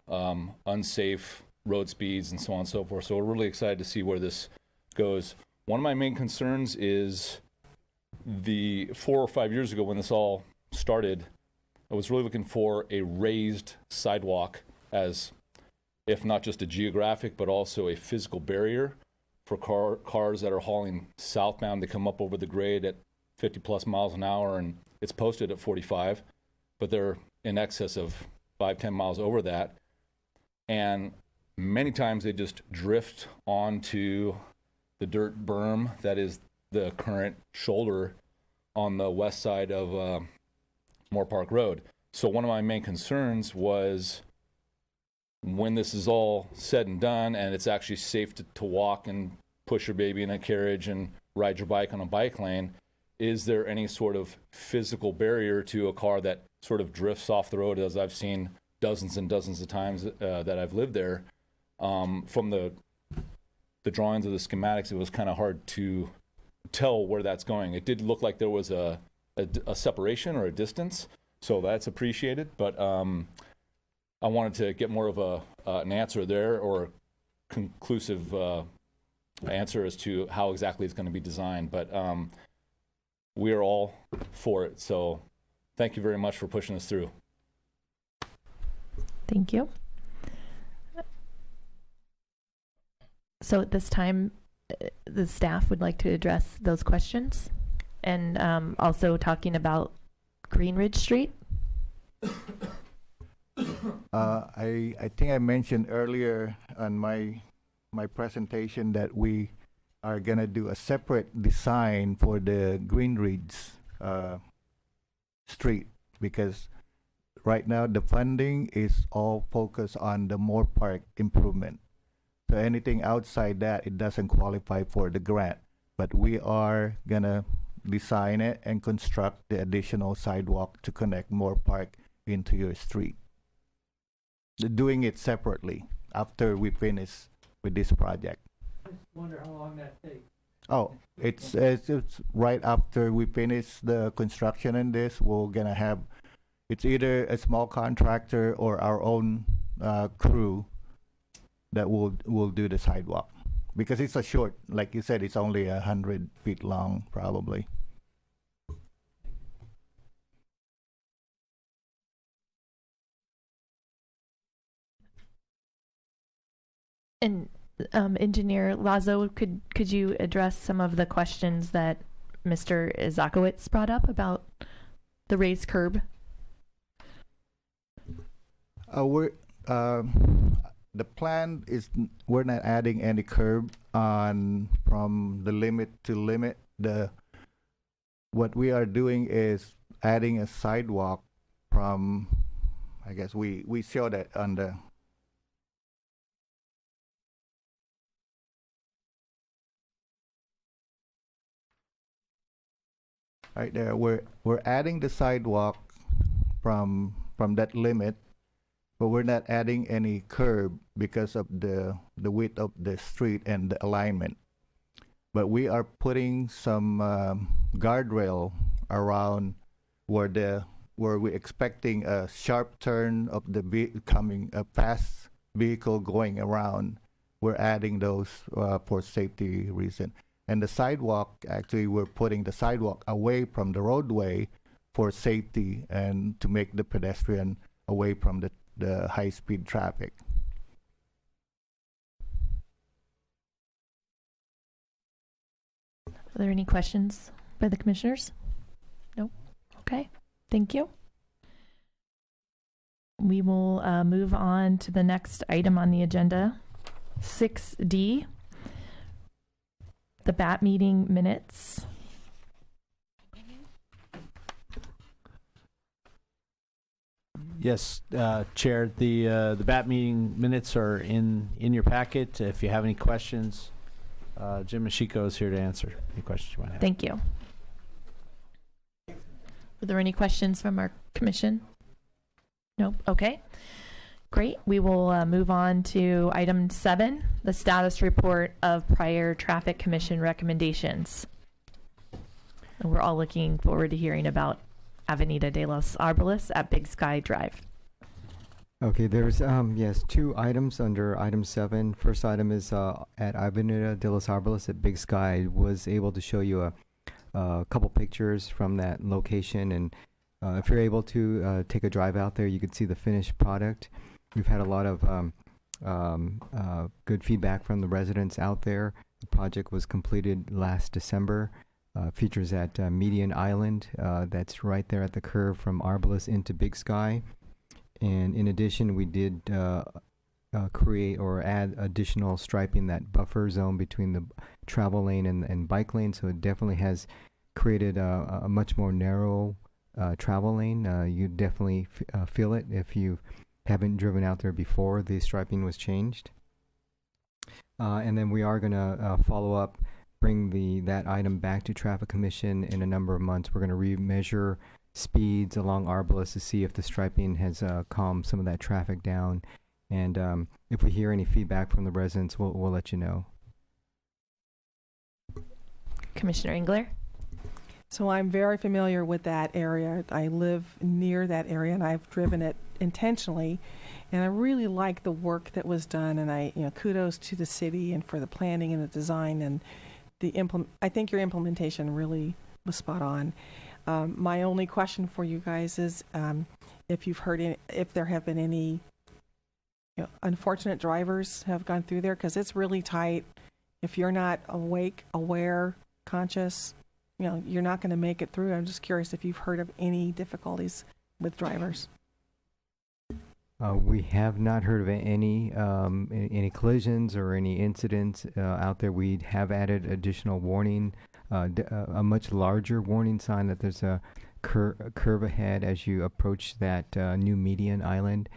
unsafe road speeds, and so on and so forth. So we're really excited to see where this goes. One of my main concerns is the 4 or 5 years ago when this all started, I was really looking for a raised sidewalk as, if not just a geographic, but also a physical barrier for cars that are hauling southbound. They come up over the grade at 50 plus miles an hour, and it's posted at 45, but they're in excess of 5-10 miles over that. And many times they just drift onto the dirt berm that is the current shoulder on the west side of Moore Park Road. So one of my main concerns was, when this is all said and done and it's actually safe to walk and push your baby in a carriage and ride your bike on a bike lane, is there any sort of physical barrier to a car that sort of drifts off the road, as I've seen dozens and dozens of times that I've lived there? From the drawings of the schematics, it was kind of hard to tell where that's going. It did look like there was a separation or a distance, so that's appreciated. But I wanted to get more of an answer there, or a conclusive answer as to how exactly it's going to be designed. But we are all for it. So thank you very much for pushing this through. Thank you. So at this time, the staff would like to address those questions, and also talking about Greenridge Street. I think I mentioned earlier on my presentation that we are gonna do a separate design for the Greenridge Street, because right now the funding is all focused on the Moore Park improvement. So anything outside that, it doesn't qualify for the grant. But we are gonna design it and construct the additional sidewalk to connect Moore Park into your street. Doing it separately after we finish with this project. I just wonder how long that takes. Oh, it's right after we finish the construction in this, we're gonna have, it's either a small contractor or our own crew that will do the sidewalk, because it's a short, like you said, it's only 100 feet long probably. And Engineer Lazo, could you address some of the questions that Mr. Izakowicz brought up about the raised curb? The plan is we're not adding any curb on from the limit to limit. What we are doing is adding a sidewalk from, I guess we show that on the right there. We're adding the sidewalk from that limit, but we're not adding any curb because of the width of the street and the alignment. But we are putting some guardrail around where we're expecting a sharp turn of the coming a fast vehicle going around. We're adding those for safety reason. And the sidewalk, actually, we're putting the sidewalk away from the roadway for safety and to make the pedestrian away from the high-speed traffic. Are there any questions by the commissioners? No? Okay. Thank you. We will move on to the next item on the agenda, 6D, the BAT meeting minutes. Yes, Chair, the BAT meeting minutes are in your packet. If you have any questions, Jim Mashiko is here to answer any questions you might have. Thank you. Are there any questions from our commission? Nope. Okay. Great. We will move on to item 7, the status report of prior traffic commission recommendations. And we're all looking forward to hearing about Avenida de los Arboles at Big Sky Drive. Okay, there's yes, 2 items under item 7. First item is at Avenida de los Arboles at Big Sky. Was able to show you a couple pictures from that location, and if you're able to take a drive out there, you can see the finished product. We've had a lot of good feedback from the residents out there. The project was completed last December. Features at Median Island, that's right there at the curve from Arboles into Big Sky. And in addition, we did create or add additional striping, that buffer zone between the travel lane and bike lane. So it definitely has created a much more narrow travel lane. You definitely feel it if you haven't driven out there before the striping was changed. And then we are going to follow up bring that item back to Traffic Commission in a number of months. We're going to remeasure speeds along Arbalest to see if the striping has calmed some of that traffic down. And if we hear any feedback from the residents, we'll let you know. Commissioner Engler? So I'm very familiar with that area. I live near that area, and I've driven it intentionally. And I really like the work that was done, and kudos to the city and for the planning and the design and I think your implementation really was spot on. My only question for you guys is if there have been any unfortunate drivers have gone through there, because it's really tight. If you're not awake, aware, conscious, you're not going to make it through. I'm just curious if you've heard of any difficulties with drivers. We have not heard of any collisions or any incidents out there. We have added additional warning, a much larger warning sign that there's a curve ahead as you approach that new median island.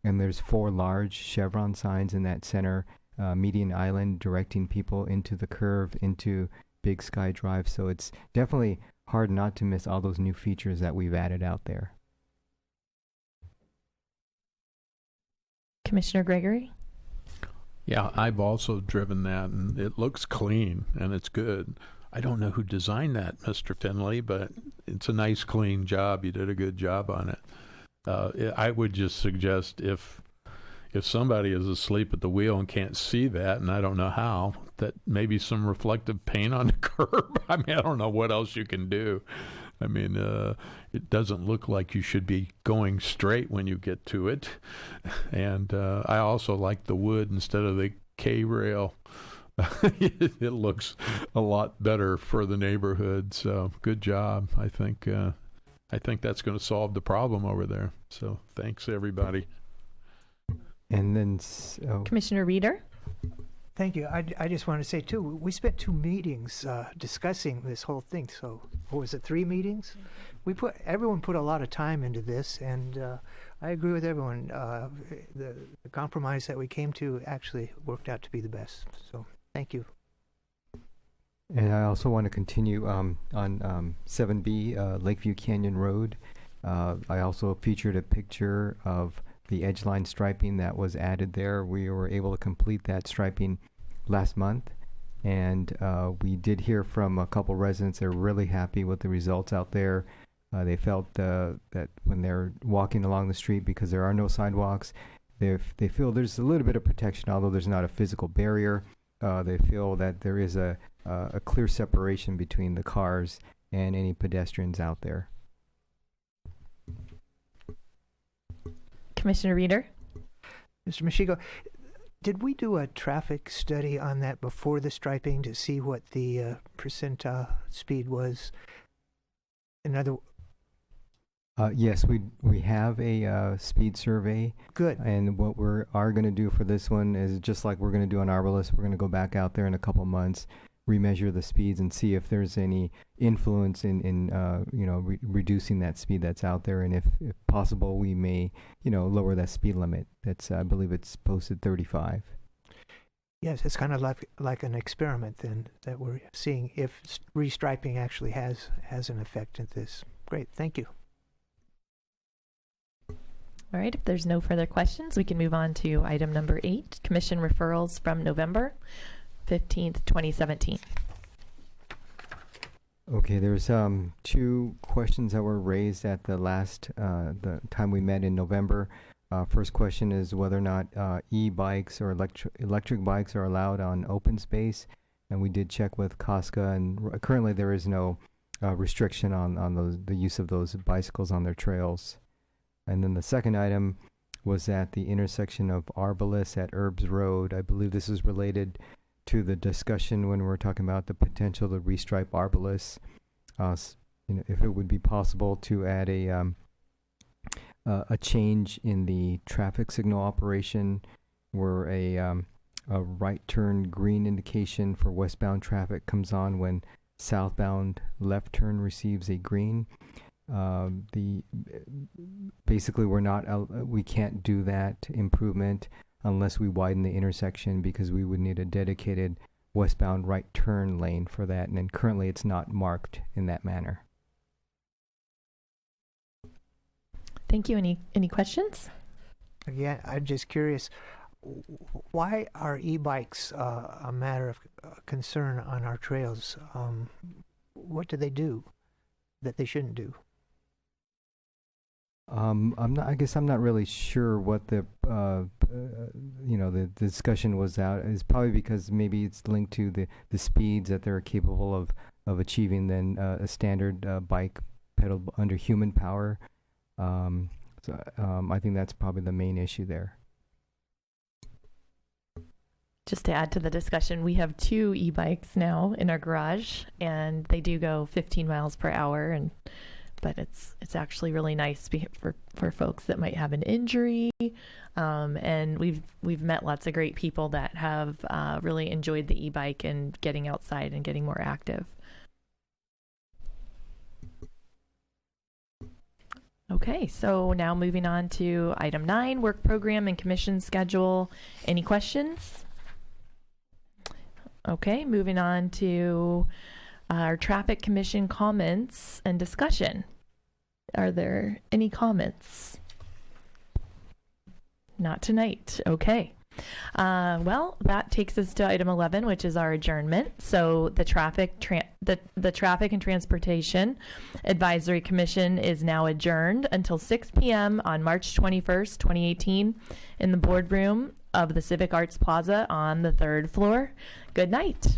And there's 4 large chevron signs in that center median island directing people into the curve, into Big Sky Drive. So it's definitely hard not to miss all those new features that we've added out there. Commissioner Gregory? Yeah, I've also driven that, and it looks clean, and it's good. I don't know who designed that, Mr. Finley, but it's a nice, clean job. You did a good job on it. I would just suggest if somebody is asleep at the wheel and can't see that, and I don't know how, that maybe some reflective paint on the curb. I mean, I don't know what else you can do. I mean, it doesn't look like you should be going straight when you get to it. And I also like the wood instead of the K-rail. It looks a lot better for the neighborhood. So good job. I think that's going to solve the problem over there. So thanks, everybody. And then Commissioner Reeder? Thank you. I just want to say, too, we spent 2 meetings discussing this whole thing. So, what was it, 3 meetings? Everyone put a lot of time into this, and I agree with everyone. The compromise that we came to actually worked out to be the best. So, thank you. And I also want to continue on 7B, Lakeview Canyon Road. I also featured a picture of the Edgeline Striping that was added there. We were able to complete that striping last month, and we did hear from a couple residents that are really happy with the results out there. They felt that when they're walking along the street, because there are no sidewalks, they feel there's a little bit of protection, although there's not a physical barrier. They feel that there is a clear separation between the cars and any pedestrians out there. Commissioner Reeder? Mr. Mashigo, did we do a traffic study on that before the striping to see what the percentile speed was? Yes, we have a speed survey. Good. And what we are going to do for this one is just like we're going to do on Arbalest, we're going to go back out there in a couple months, remeasure the speeds, and see if there's any influence in reducing that speed that's out there, and if possible, we may lower that speed limit. That's I believe it's posted 35. Yes, it's kind of like an experiment then that we're seeing if restriping actually has an effect in this. Great, thank you. All right, if there's no further questions, we can move on to item number 8, Commission referrals from November 15th, 2017. Okay, there's 2 questions that were raised at the last the time we met in November. First question is whether or not e-bikes or electric bikes are allowed on open space, and we did check with COSCA, and currently there is no restriction on the use of those bicycles on their trails. And then the second item was at the intersection of Arbalest at Erbs Road. I believe this is related to the discussion when we were talking about the potential to restripe Arbalest. If it would be possible to add a change in the traffic signal operation where a right turn green indication for westbound traffic comes on when southbound left turn receives a green. Basically we can't do that improvement unless we widen the intersection, because we would need a dedicated westbound right turn lane for that, and then currently it's not marked in that manner. Thank you. Any questions? Again, I'm just curious, why are e-bikes a matter of concern on our trails? What do they do that they shouldn't do? I guess I'm not really sure what the the discussion was out. It's probably because maybe it's linked to the speeds that they're capable of achieving than a standard bike pedaled under human power. I think that's probably the main issue there. Just to add to the discussion, we have 2 e-bikes now in our garage, and they do go 15 miles per hour, but it's actually really nice for folks that might have an injury, and we've met lots of great people that have really enjoyed the e-bike and getting outside and getting more active. Okay, so now moving on to item 9, work program and commission schedule. Any questions? Okay, moving on to our traffic commission comments and discussion. Are there any comments? Not tonight. Okay. Well, that takes us to item 11, which is our adjournment. So the Traffic and Transportation Advisory Commission is now adjourned until 6 p.m. on March 21st, 2018 in the boardroom of the Civic Arts Plaza on the 3rd floor. Good night.